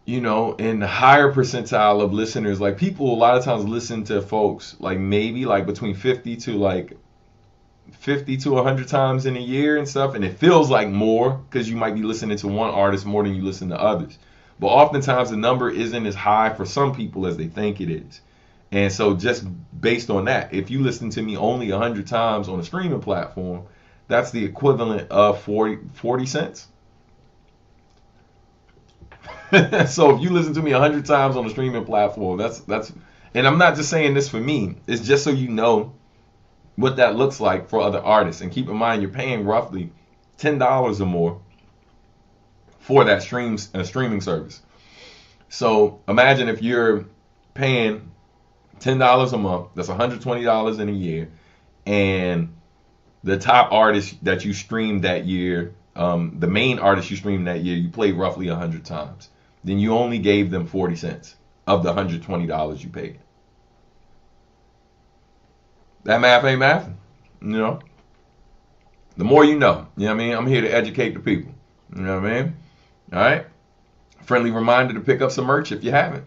in the higher percentile of listeners, like people a lot of times listen to folks like maybe like between 50 to 100 times in a year and stuff, and it feels like more because you might be listening to one artist more than you listen to others. But oftentimes the number isn't as high for some people as they think it is. And so just based on that, if you listen to me only 100 times on a streaming platform, that's the equivalent of 40 cents. So if you listen to me 100 times on a streaming platform, that's and I'm not just saying this for me, it's just so you know what that looks like for other artists. And keep in mind, you're paying roughly $10 or more for that streaming service. So imagine if you're paying $10 a month, that's $120 in a year, and the top artist that you streamed that year, the main artist you streamed that year, you played roughly 100 times. Then you only gave them 40 cents of the $120 you paid. That math ain't math, The more you know. You know what I mean? I'm here to educate the people. You know what I mean? All right? Friendly reminder to pick up some merch if you haven't.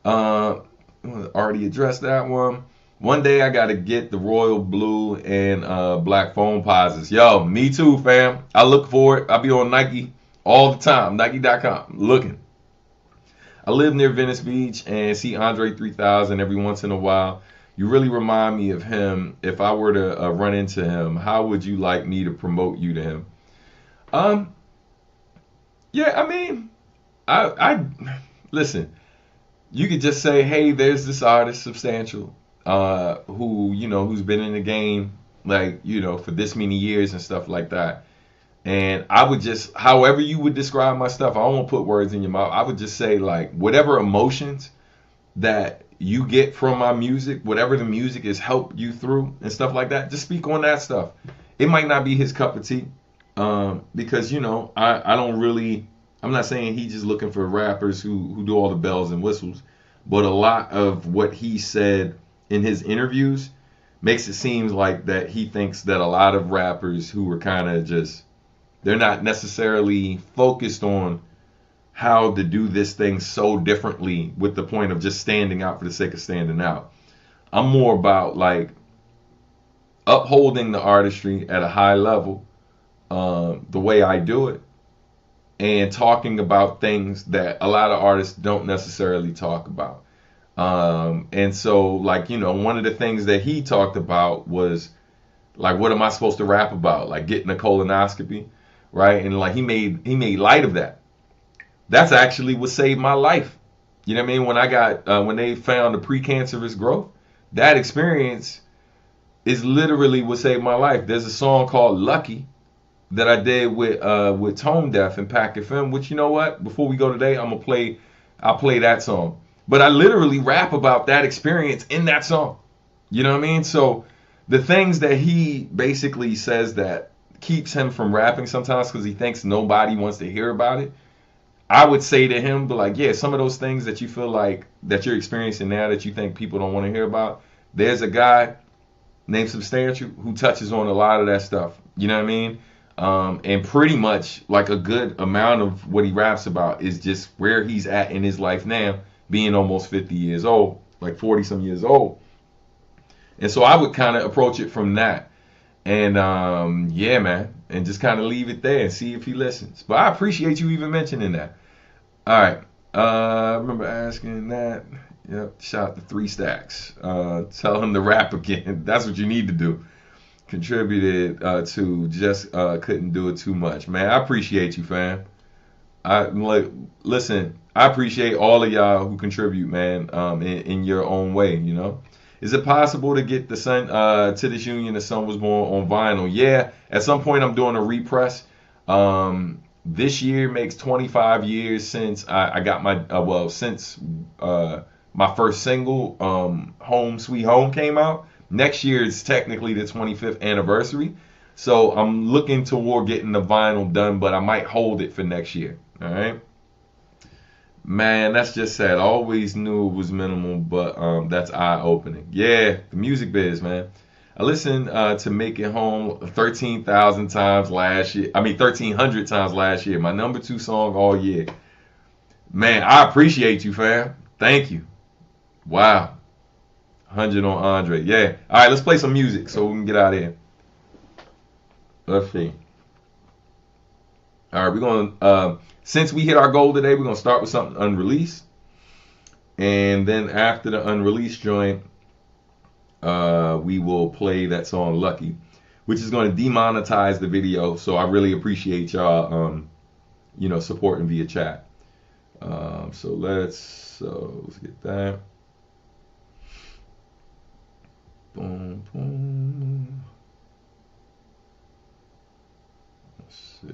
Already addressed that one. One day I gotta get the royal blue and black foam posits. Yo, me too, fam. I look for it. I'll be on Nike all the time. Nike.com. Looking. I live near Venice Beach and see Andre 3000 every once in a while. You really remind me of him. If I were to run into him, how would you like me to promote you to him? Yeah, I mean, I listen. You could just say, hey, there's this artist, Substantial, who's been in the game, for this many years and stuff like that. And I would just, however you would describe my stuff, I don't want to put words in your mouth. I would just say, like, whatever emotions that you get from my music, whatever the music has helped you through and stuff like that, just speak on that stuff. It might not be his cup of tea, because, I don't really, I'm not saying he's just looking for rappers who do all the bells and whistles, but a lot of what he said in his interviews makes it seem like that he thinks that a lot of rappers who were kind of just, they're not necessarily focused on how to do this thing so differently with the point of just standing out for the sake of standing out. I'm more about like upholding the artistry at a high level, the way I do it, and talking about things that a lot of artists don't necessarily talk about. And so, one of the things that he talked about was, like, what am I supposed to rap about? Like getting a colonoscopy, right? And like he made light of that. That's actually what saved my life. You know what I mean? When I got when they found the precancerous growth, that experience is literally what saved my life. There's a song called Lucky that I did with Tone Deaf and Pac FM, which, you know what? Before we go today, I'll play that song. But I literally rap about that experience in that song. You know what I mean? So the things that he basically says that keeps him from rapping sometimes because he thinks nobody wants to hear about it, I would say to him, but like, yeah, some of those things that you feel like that you're experiencing now that you think people don't want to hear about, there's a guy named Substantial who touches on a lot of that stuff. You know what I mean? And pretty much like a good amount of what he raps about is just where he's at in his life now, being almost 50 years old. like 40 some years old. And so I would kind of approach it from that. And yeah, man, and just kind of leave it there and see if he listens. But I appreciate you even mentioning that. All right. I remember asking that. Yep. Shout out to Three Stacks. Tell him to rap again. That's what you need to do. Contributed to just couldn't do it too much. Man, I appreciate you, fam. I like listen. I appreciate all of y'all who contribute, man. In your own way, you know. Is it possible to get the Sun to this union? The Sun Was Born on vinyl? Yeah. At some point, I'm doing a repress. This year makes 25 years since I got my since my first single, Home Sweet Home, came out. Next year is technically the 25th anniversary. So I'm looking toward getting the vinyl done, but I might hold it for next year. All right. Man, that's just sad. I always knew it was minimal, but that's eye-opening. Yeah, the music biz, man. I listened to Make It Home 13,000 times last year. I mean, 1,300 times last year. My number 2 song all year. Man, I appreciate you, fam. Thank you. Wow. 100 on Andre. Yeah. All right, let's play some music so we can get out of here. Let's see. All right, we're going to, since we hit our goal today, we're going to start with something unreleased. And then after the unreleased joint, we will play that song Lucky, which is going to demonetize the video. So I really appreciate y'all, supporting via chat. So let's get that. Boom, boom. Let's see.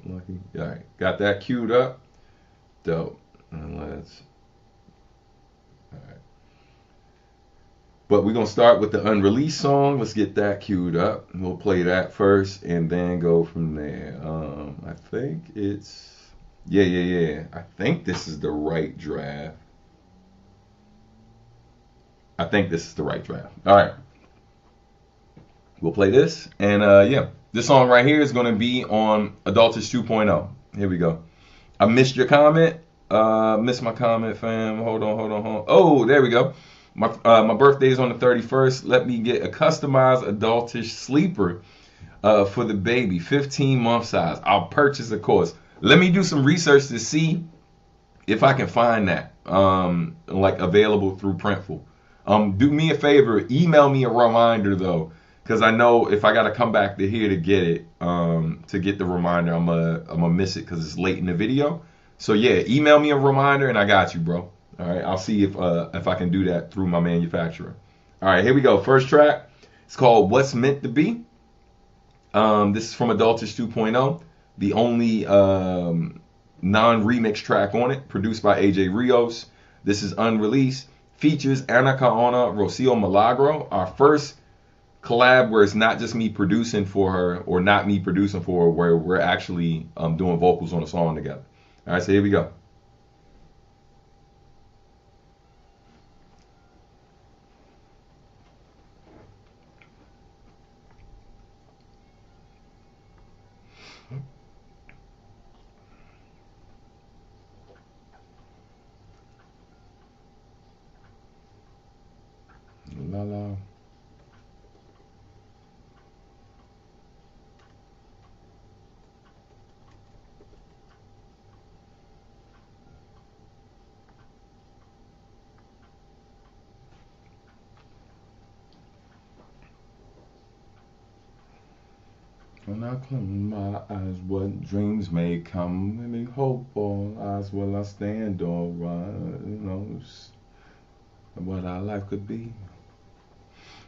Lucky. All right. Got that queued up. Dope. And let's. All right. But we're going to start with the unreleased song. Let's get that queued up. We'll play that first and then go from there. I think it's. Yeah. I think this is the right draft. I think this is the right draft. All right. We'll play this. And yeah, this song right here is going to be on Adultish 2.0. Here we go. I missed your comment. Missed my comment, fam. Hold on. Oh, there we go. My birthday is on the 31st. Let me get a customized Adultish sleeper for the baby, 15-month size. I'll purchase a course. Let me do some research to see if I can find that like available through Printful. Do me a favor, email me a reminder though, because I know if I gotta come back to here to get it, to get the reminder, I'm gonna miss it because it's late in the video. So yeah, email me a reminder and I got you, bro. All right, I'll see if I can do that through my manufacturer. All right, here we go. First track. It's called What's Meant to Be. This is from Adultish 2.0, the only non-remix track on it, produced by AJ Rios. This is unreleased. Features Ana Kaona, Rocio Milagro. Our first collab where it's not just me producing for her, or not me producing for her, where we're actually doing vocals on a song together. All right, so here we go. La la. When I close my eyes, what dreams may come. Let me hope all eyes will I stand or run. Who knows what our life could be.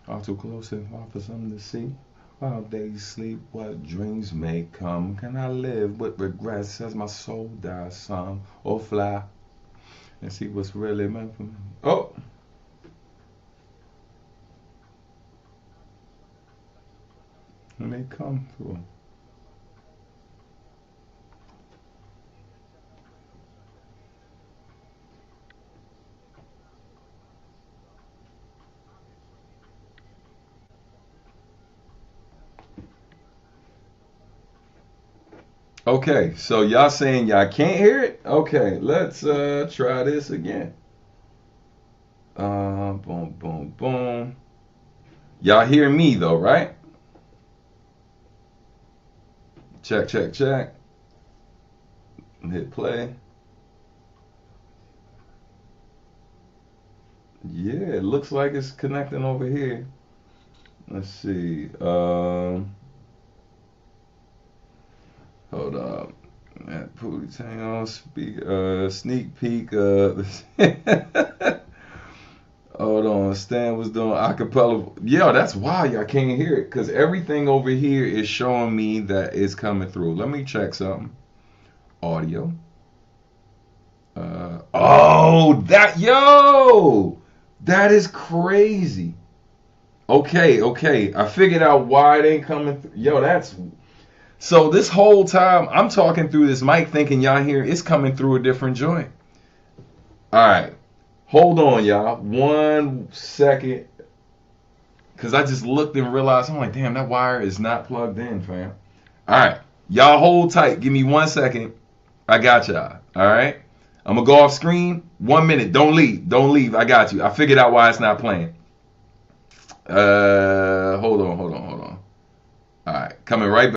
All too close and hard for some to see. While days sleep, what dreams may come. Can I live with regrets as my soul dies some, or fly and see what's really meant for me? Oh! It may come through. Okay, so y'all saying y'all can't hear it? Okay, let's try this again. Boom, boom, boom. Y'all hear me though, right? Check, check, check. Hit play. Yeah, it looks like it's connecting over here. Let's see. Hold up. At Pootie Tango, sneak peek. Hold on. Stan was doing acapella. Yo, that's why y'all can't hear it, because everything over here is showing me that it's coming through. Let me check something. Audio. That is crazy. Okay. I figured out why it ain't coming through. Yo, that's so this whole time I'm talking through this mic thinking y'all hear it's coming through a different joint. All right. Hold on, y'all. 1 second. Because I just looked and realized, I'm like, damn, that wire is not plugged in, fam. All right. Y'all hold tight. Give me 1 second. I got y'all. All right. I'm going to go off screen. 1 minute. Don't leave. I got you. I figured out why it's not playing. Hold on. All right. Coming right back.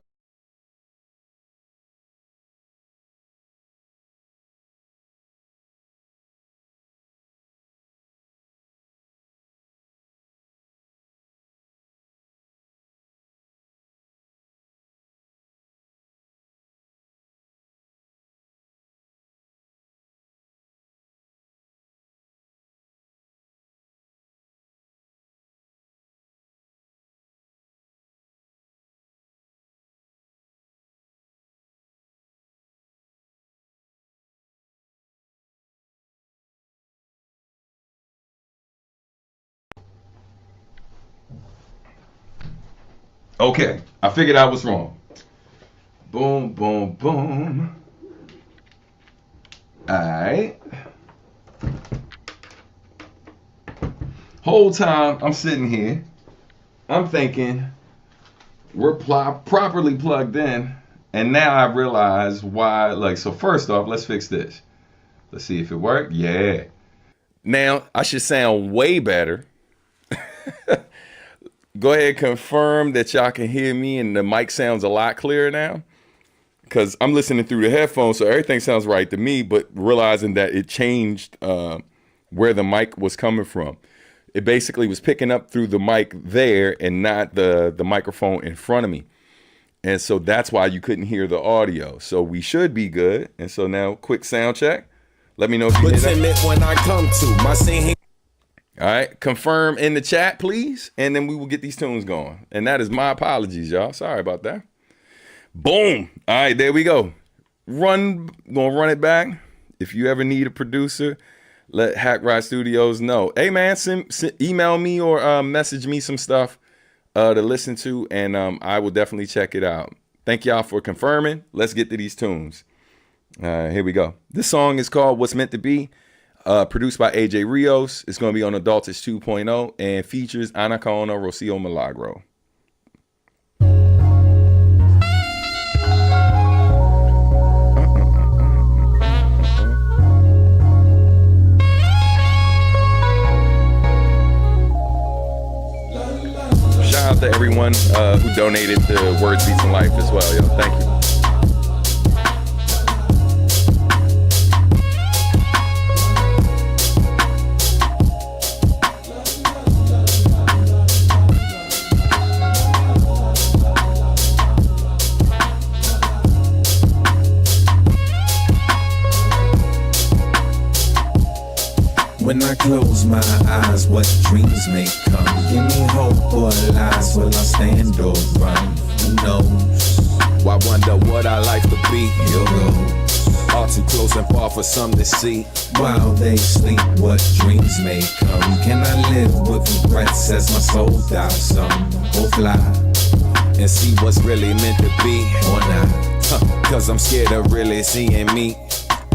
Okay. I figured I was wrong. Boom, boom, boom. All right. Whole time I'm sitting here, I'm thinking we're properly plugged in, and now I realize why. Like, so first off, let's fix this. Let's see if it worked. Yeah. Now I should sound way better. Go ahead, confirm that y'all can hear me and the mic sounds a lot clearer now. Because I'm listening through the headphones, so everything sounds right to me, but realizing that it changed where the mic was coming from. It basically was picking up through the mic there and not the microphone in front of me. And so that's why you couldn't hear the audio. So we should be good. And so now, quick sound check. Let me know if you hear that. When I come to my scene. All right, confirm in the chat, please, and then we will get these tunes going. And that is my apologies, y'all. Sorry about that. Boom. All right, there we go. Gonna run it back. If you ever need a producer, let Hack Ride Studios know. Hey, man, email me or message me some stuff to listen to, and I will definitely check it out. Thank y'all for confirming. Let's get to these tunes. Here we go. This song is called What's Meant to Be. Produced by AJ Rios. It's going to be on Adultish 2.0 and features Anaconda Rocio Milagro. Shout out to everyone who donated to Words, Beats, and Life as well. Yo, thank you. When I close my eyes, what dreams may come? Give me hope or lies, will I stand or run? Who knows? Why wonder what I like to be? Your ghost. All too close and far for some to see. While they sleep, what dreams may come? Can I live with regrets as my soul dies some? Or fly and see what's really meant to be or not? Cause I'm scared of really seeing me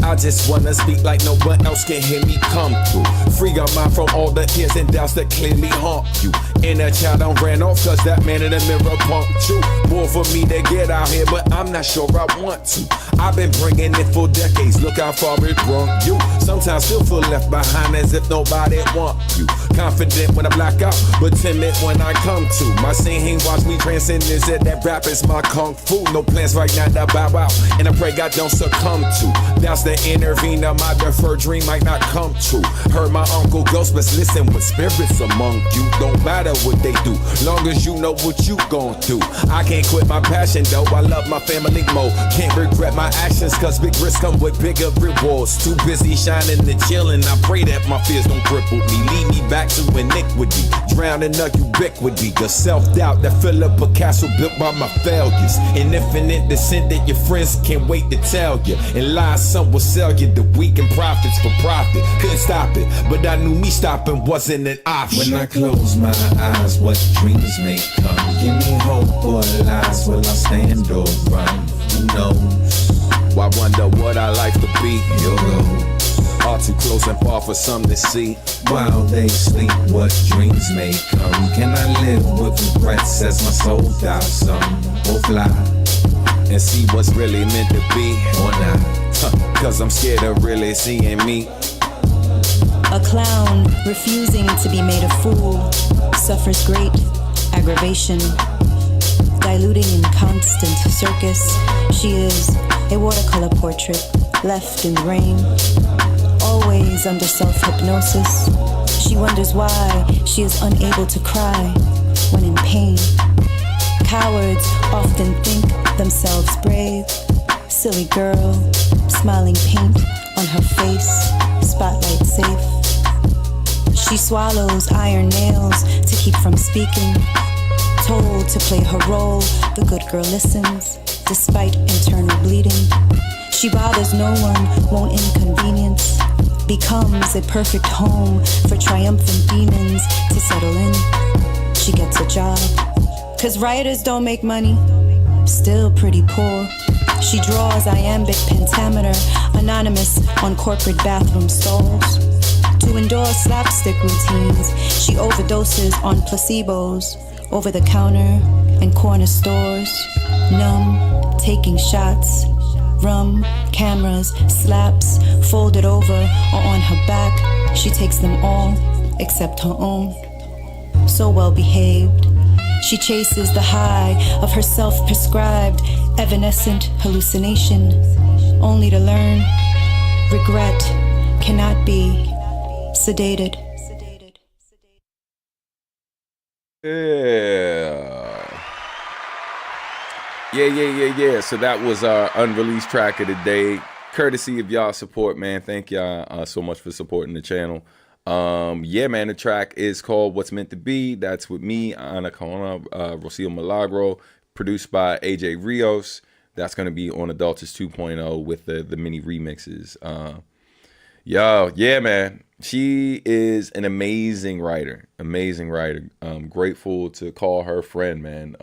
I just wanna speak like no one else can hear me come through. Free your mind from all the fears and doubts that clearly haunt you. Inner child done ran off cause that man in the mirror punked you. More for me to get out here, but I'm not sure I want to. I've been bringing it for decades, look how far it brought you. Sometimes still feel left behind as if nobody want you. Confident when I black out, but timid when I come to. My singing watch me transcend this, that rap is my kung fu. No plans right now to bow out, and I pray God don't succumb to. That's the intervener, my deferred dream might not come true. Heard my uncle ghost, but listen with spirits among you. Don't matter what they do, long as you know what you gon' do. I can't quit my passion though, I love my family more. Can't regret my actions, cause big risks come with bigger rewards. Too busy shining and chilling, I pray that my fears don't cripple me. Lead me back to iniquity, drowning a ubiquity. The self-doubt that fill up a castle built by my failures. An infinite descent that your friends can't wait to tell you. And lies some will sell you, the weak and profits for profit. Couldn't stop it, but I knew me stopping wasn't an option. When I close my eyes, what dreams may come. Give me hope or lies, will I stand or run? Who knows? Why wonder what I like to be? Your goals. All too close and far for some to see. While they sleep, what dreams may come. Can I live with regrets as my soul dies some? Or fly and see what's really meant to be? Or not? Cause I'm scared of really seeing me. A clown refusing to be made a fool suffers great aggravation. Diluting in constant circus, she is a watercolor portrait left in the rain. Always under self-hypnosis, she wonders why she is unable to cry when in pain. Cowards often think themselves brave. Silly girl, smiling paint on her face, spotlight safe. She swallows iron nails to keep from speaking. Told to play her role, the good girl listens, despite internal bleeding. She bothers no one, won't inconvenience. Becomes a perfect home for triumphant demons to settle in. She gets a job, cause writers don't make money. Still pretty poor. She draws iambic pentameter, anonymous on corporate bathroom stalls. To endorse slapstick routines, she overdoses on placebos, over the counter in corner stores. Numb, taking shots, rum, cameras, slaps, folded over or on her back. She takes them all, except her own. So well behaved, she chases the high of her self-prescribed evanescent hallucination, only to learn regret cannot be sedated. Yeah. So that was our unreleased track of the day, courtesy of y'all support, man. Thank y'all so much for supporting the channel. The track is called What's Meant to Be. That's with me, Ana Corona, Rocio Milagro, produced by AJ Rios. That's going to be on Adultus 2.0 with the mini remixes. Man. She is an amazing writer. Grateful to call her friend, man.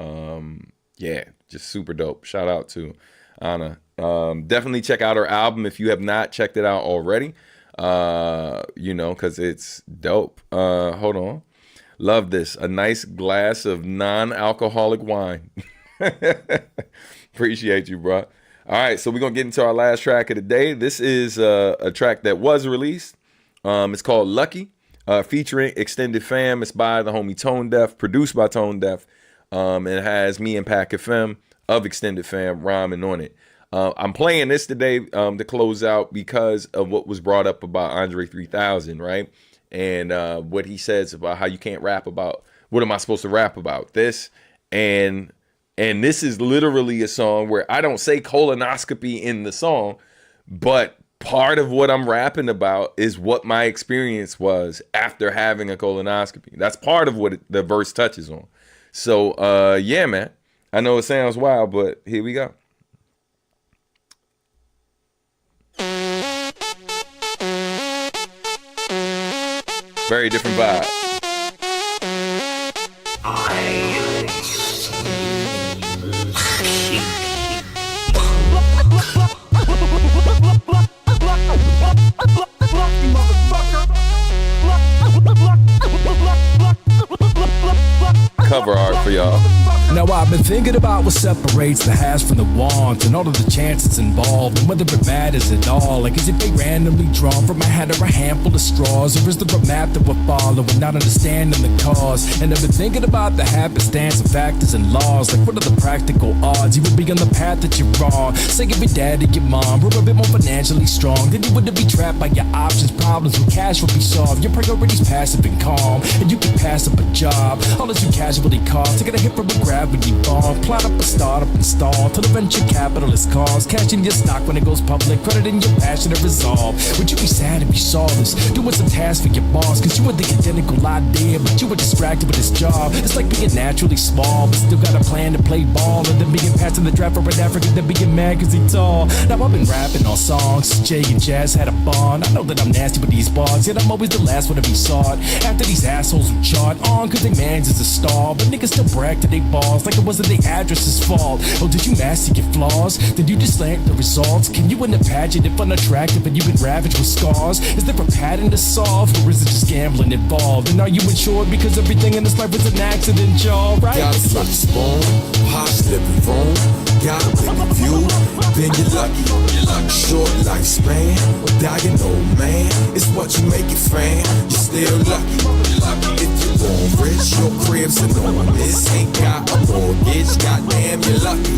Just super dope. Shout out to Ana. Definitely check out her album if you have not checked it out already. Because it's dope. Hold on. Love this. A nice glass of non-alcoholic wine. Appreciate you, bro. All right, so we're going to get into our last track of the day. This is a track that was released. It's called Lucky, featuring Extended Fam. It's by the homie Tone Deaf, produced by Tone Deaf. It has me and Pac FM of Extended Fam rhyming on it. I'm playing this today to close out because of what was brought up about Andre 3000, right? And what he says about how you can't rap about, what am I supposed to rap about? This. And this is literally a song where I don't say colonoscopy in the song, but part of what I'm rapping about is what my experience was after having a colonoscopy. That's part of what the verse touches on. So, man, I know it sounds wild, but here we go. Very different vibe. Now I've been thinking about what separates the hash from the want, and all of the chances involved, and whether it matters at all. Like, is it they randomly drawn from a hat or a handful of straws, or is there a map that we're following, not understanding the cause? And I've been thinking about the happenstance of factors and laws. Like, what are the practical odds you would be on the path that you're on? Say if your dad or your mom were a bit more financially strong, then you wouldn't be trapped by your options. Problems with cash will be solved. Your priorities passive and calm, and you can pass up a job. All that you casually call, taking a hit from a gravity bomb. Plot up a startup and stall till the venture capitalist calls. Cashing your stock when it goes public, crediting your passion and resolve. Would you be sad if you saw this? Doing some tasks for your boss, cause you had the identical idea, but you were distracted with this job. It's like being naturally small, but still got a plan to play ball, and then being passed in the draft for an African, then being mad cause he tall. Now I've been rapping on songs, Jay and Jazz had a bond. I know that I'm nasty with these bars, yet I'm always the last one to be sought. After these assholes who chart on cause they mans is a star, but niggas still brag to they balls like it wasn't their address's fault. Oh, did you master your flaws? Did you just slant the results? Can you in the pageant if unattractive and you've been ravaged with scars? Is there a pattern to solve, or is it just gambling involved? And are you insured because everything in this life was an accident, y'all, right? Got a lucky spoon, posh living room, got a big view, then you're lucky. Short lifespan, or dying old man, it's what you make it, fam. You're still lucky. If you're born rich, your crib's enormous. Ain't got a mortgage, goddamn, you're lucky.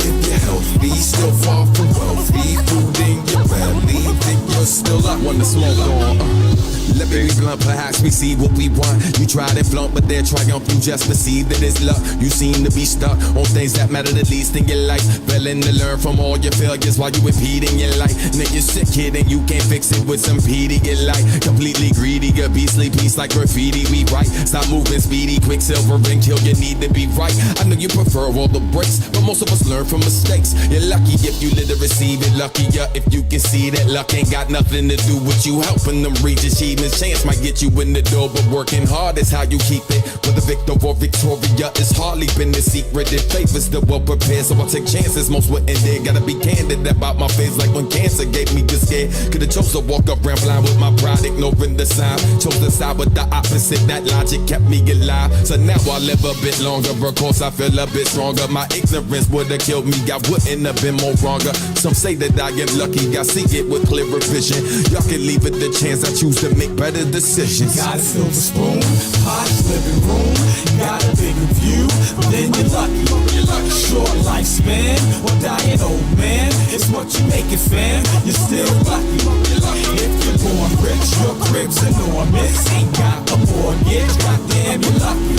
If you're healthy, still far from wealthy, food in your belly, then you're still lucky. When the smoke on, let me be blunt, perhaps we see what we want. You tried and flaunt, but their triumph, you just perceive that it's luck. You seem to be stuck on things that matter the least in your life, failing to learn from all your failures while you impeding your life. Nigga, you're sick, kid, and you can't fix it with some PD. Get like completely greedy, a beastly piece like graffiti. We right, stop moving speedy, quicksilver and kill, you need to be right. I know you prefer all the breaks, but most of us learn from mistakes. You're lucky if you live to receive it, luckier if you can see that luck ain't got nothing to do with you helping them reach achievements. Chance might get you in the door, but working hard is how you keep it. Whether victor or Victoria, it's hardly been the secret. If faith is still well prepared, so I take chances. Most wouldn't dare. Gotta be candid about my face, like when cancer gave me the scare. Could've chose to walk around blind with my pride, ignoring the sign. Chose to side with the opposite. That logic kept me alive. So now I live a bit longer. Of course, I feel a bit stronger. My ignorance would've killed me. I wouldn't have been more wronger. Some say that I am lucky. I see it with clearer vision. Y'all can leave it the chance. I choose to make better decisions. Got a silver spoon, posh living room, got a bigger view, then you're lucky. Short lifespan, or dying old man, it's what you make it, fam. You're still lucky. If you're born rich, your crib's enormous. Ain't got a mortgage, goddamn, you're lucky.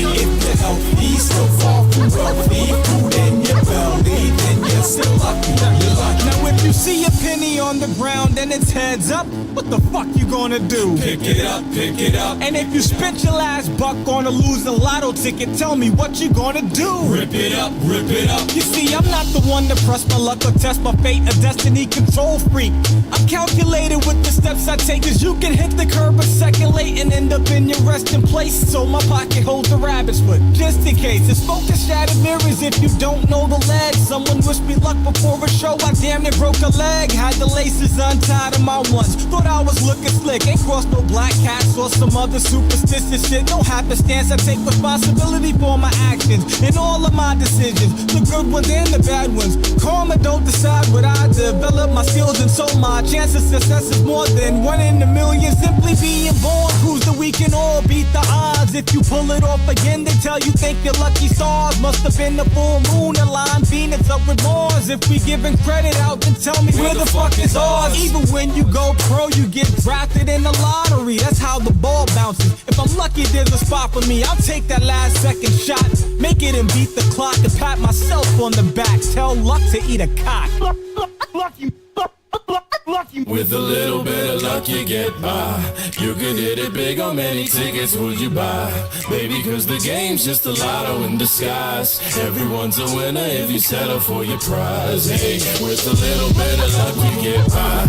If you're healthy, still far from wealthy, food in your belly, then you're still lucky. You're lucky. Now if you see a penny on the ground and its heads up, what the fuck you gonna do? Pick it up, pick it up. And if you spent your last buck on a losing lotto ticket, tell me what you gonna do? Rip it up, rip it up. You see, I'm not the one to press my luck or test my fate, a destiny control freak. I'm calculated with the steps I take, cause you can hit the curb a second late and end up in your resting place. So my pocket holds a rabbit's foot, just in case. It's focus shattered mirrors if you don't know the leg. Someone wished me luck before a show, I damn near broke a leg. Had the laces untied in my ones, thought I was looking slick. Ain't crossed no black cats or some other superstitious shit. No happenstance, I take responsibility for my actions and all of my decisions, the good ones and the bad ones. Karma don't decide what I develop my skills, and so my chance of success is more than 1 in a million. Simply being born proves that we can all beat the odds. If you pull it off again, they tell you thank your lucky stars. Must have been the full moon aligned Venus up with Mars. If we giving credit out, then tell me where the fuck is ours? Even when you go pro, you get drafted in the lottery. That's how the ball bounces. If I'm lucky, there's a spot for me. I'll take that last second shot, make it and beat the clock, and pat myself on the back. Tell luck to eat a cock. With a little bit of luck you get by. You could hit it big. How many tickets would you buy? Baby, cause the game's just a lotto in disguise. Everyone's a winner if you settle for your prize. Hey, with a little bit of luck you get by.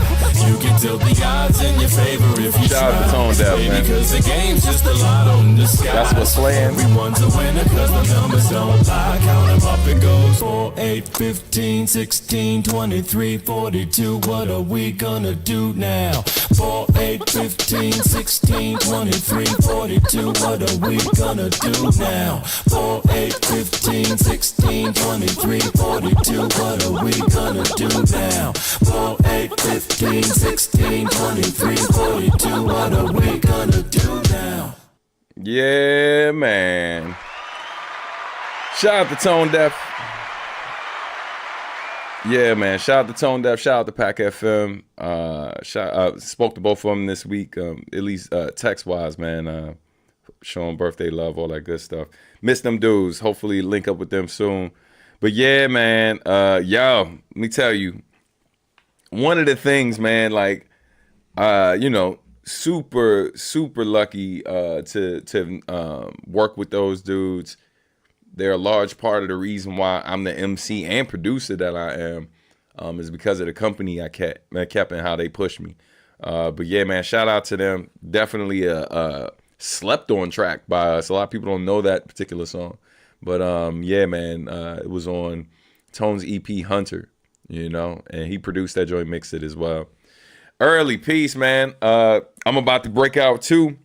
You can tilt the odds in your favor if you Shout out to Tone Deaf, Baby, man. cause the game's just a lotto in disguise. That's what's playing. Everyone's a winner cause the numbers don't lie. Count them up, it goes 4, 8, 15, 16, 23, 42. What are we gonna gonna do now? 4, 8, 15, 16, 23, 42. What are we gonna do now? 4, 8, 15, 16, 23, 42. What are we gonna do now? 4, 8, 15, 16, 23, 42. What are we gonna do now? Yeah, man. Shout out to Tone Deaf. Yeah, man. Shout out to Tone Deaf. Shout out to Pac FM. Spoke to both of them this week, at least text-wise, man. Showing birthday love, all that good stuff. Miss them dudes. Hopefully link up with them soon. But yeah, man. Yo, let me tell you. One of the things, man, like, super, super lucky to work with those dudes. They're a large part of the reason why I'm the MC and producer that I am, is because of the company I kept and how they pushed me. But yeah, man, shout out to them. Definitely a slept on track by us. A lot of people don't know that particular song. But yeah, man, it was on Tone's EP Hunter, and he produced that joint, mixed it as well. Early peace, man. I'm about to break out too.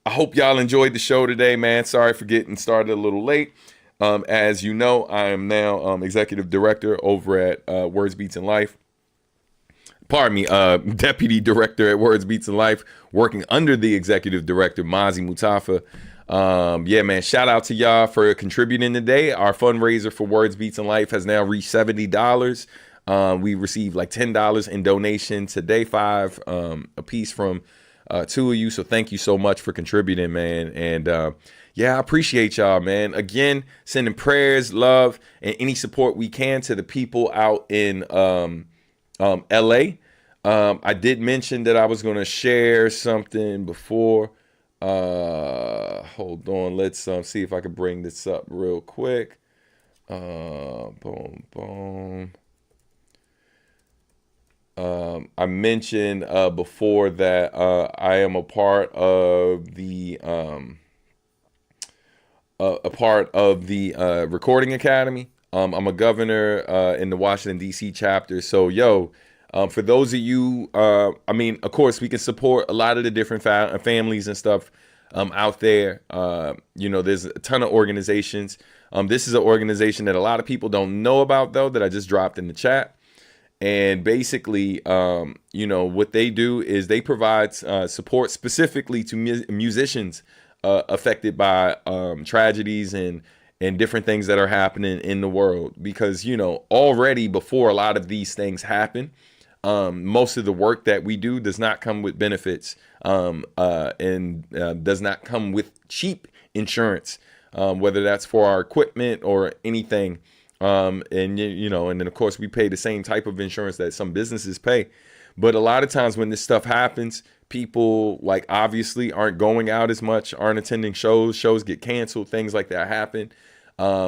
I hope y'all enjoyed the show today, man. Sorry for getting started a little late. As you know, I am now executive director over at Words Beats and Life. Pardon me, deputy director at Words Beats and Life, working under the executive director, Mazi Mutafa. Yeah, man, shout out to y'all for contributing today. Our fundraiser for Words Beats and Life has now reached $70. We received like $10 in donation today, $5 a piece from two of you. So thank you so much for contributing, man. And yeah, I appreciate y'all, man. Again, sending prayers, love, and any support we can to the people out in LA. I did mention that I was going to share something before. Hold on. Let's see if I can bring this up real quick. Boom, boom. I mentioned before that I am a part of the Recording Academy. I'm a governor in the Washington, D.C. chapter. So, for those of you, of course, we can support a lot of the different families and stuff out there. There's a ton of organizations. This is an organization that a lot of people don't know about, though, that I just dropped in the chat. And basically, what they do is they provide support specifically to musicians affected by tragedies and different things that are happening in the world. Because, already before a lot of these things happen, most of the work that we do does not come with benefits and does not come with cheap insurance, whether that's for our equipment or anything. And then of course we pay the same type of insurance that some businesses pay. But a lot of times when this stuff happens, people obviously aren't going out as much, aren't attending shows get canceled, things like that happen,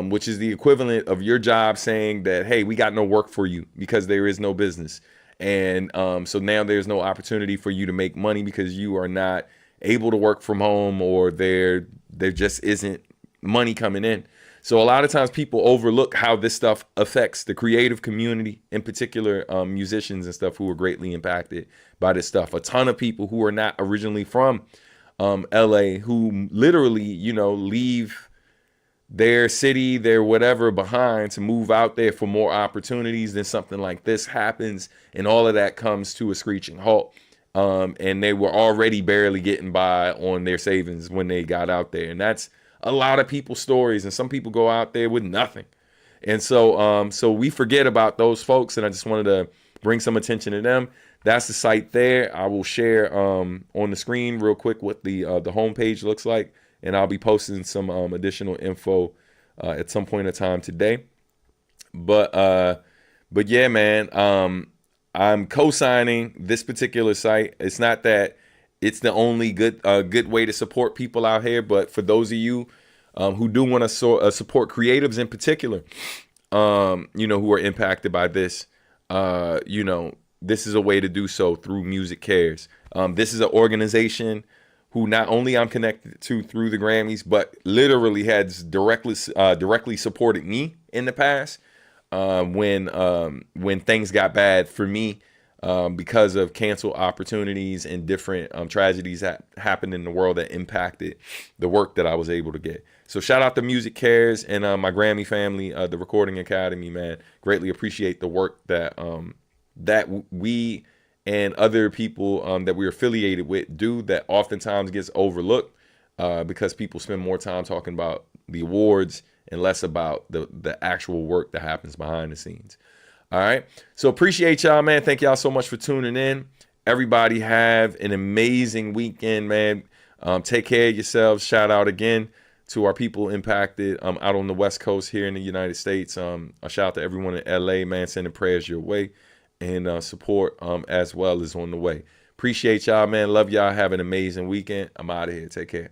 which is the equivalent of your job saying that, hey, we got no work for you because there is no business. And so now there's no opportunity for you to make money because you are not able to work from home, or there just isn't money coming in. So a lot of times people overlook how this stuff affects the creative community, in particular musicians and stuff who are greatly impacted by this stuff. A ton of people who are not originally from LA who literally, leave their city, their whatever behind to move out there for more opportunities. Then something like this happens and all of that comes to a screeching halt. And they were already barely getting by on their savings when they got out there. And that's a lot of people's stories, and some people go out there with nothing. And so we forget about those folks, and I just wanted to bring some attention to them. That's the site there. I will share on the screen real quick what the homepage looks like, and I'll be posting some additional info at some point in time today. But yeah, man, I'm co-signing this particular site. It's not that it's the only good way to support people out here. But for those of you who do want to support creatives in particular, who are impacted by this, this is a way to do so through Music Cares. This is an organization who not only I'm connected to through the Grammys, but literally has directly supported me in the past when things got bad for me. because of canceled opportunities and different tragedies that happened in the world that impacted the work that I was able to get. So shout out to Music Cares and my Grammy family, the Recording Academy, man. Greatly appreciate the work that that we and other people that we're affiliated with do that oftentimes gets overlooked because people spend more time talking about the awards and less about the actual work that happens behind the scenes. All right. So appreciate y'all, man. Thank y'all so much for tuning in. Everybody have an amazing weekend, man. Take care of yourselves. Shout out again to our people impacted out on the West Coast here in the United States. A shout out to everyone in LA, man. Sending prayers your way, and support as well is on the way. Appreciate y'all, man. Love y'all. Have an amazing weekend. I'm out of here. Take care.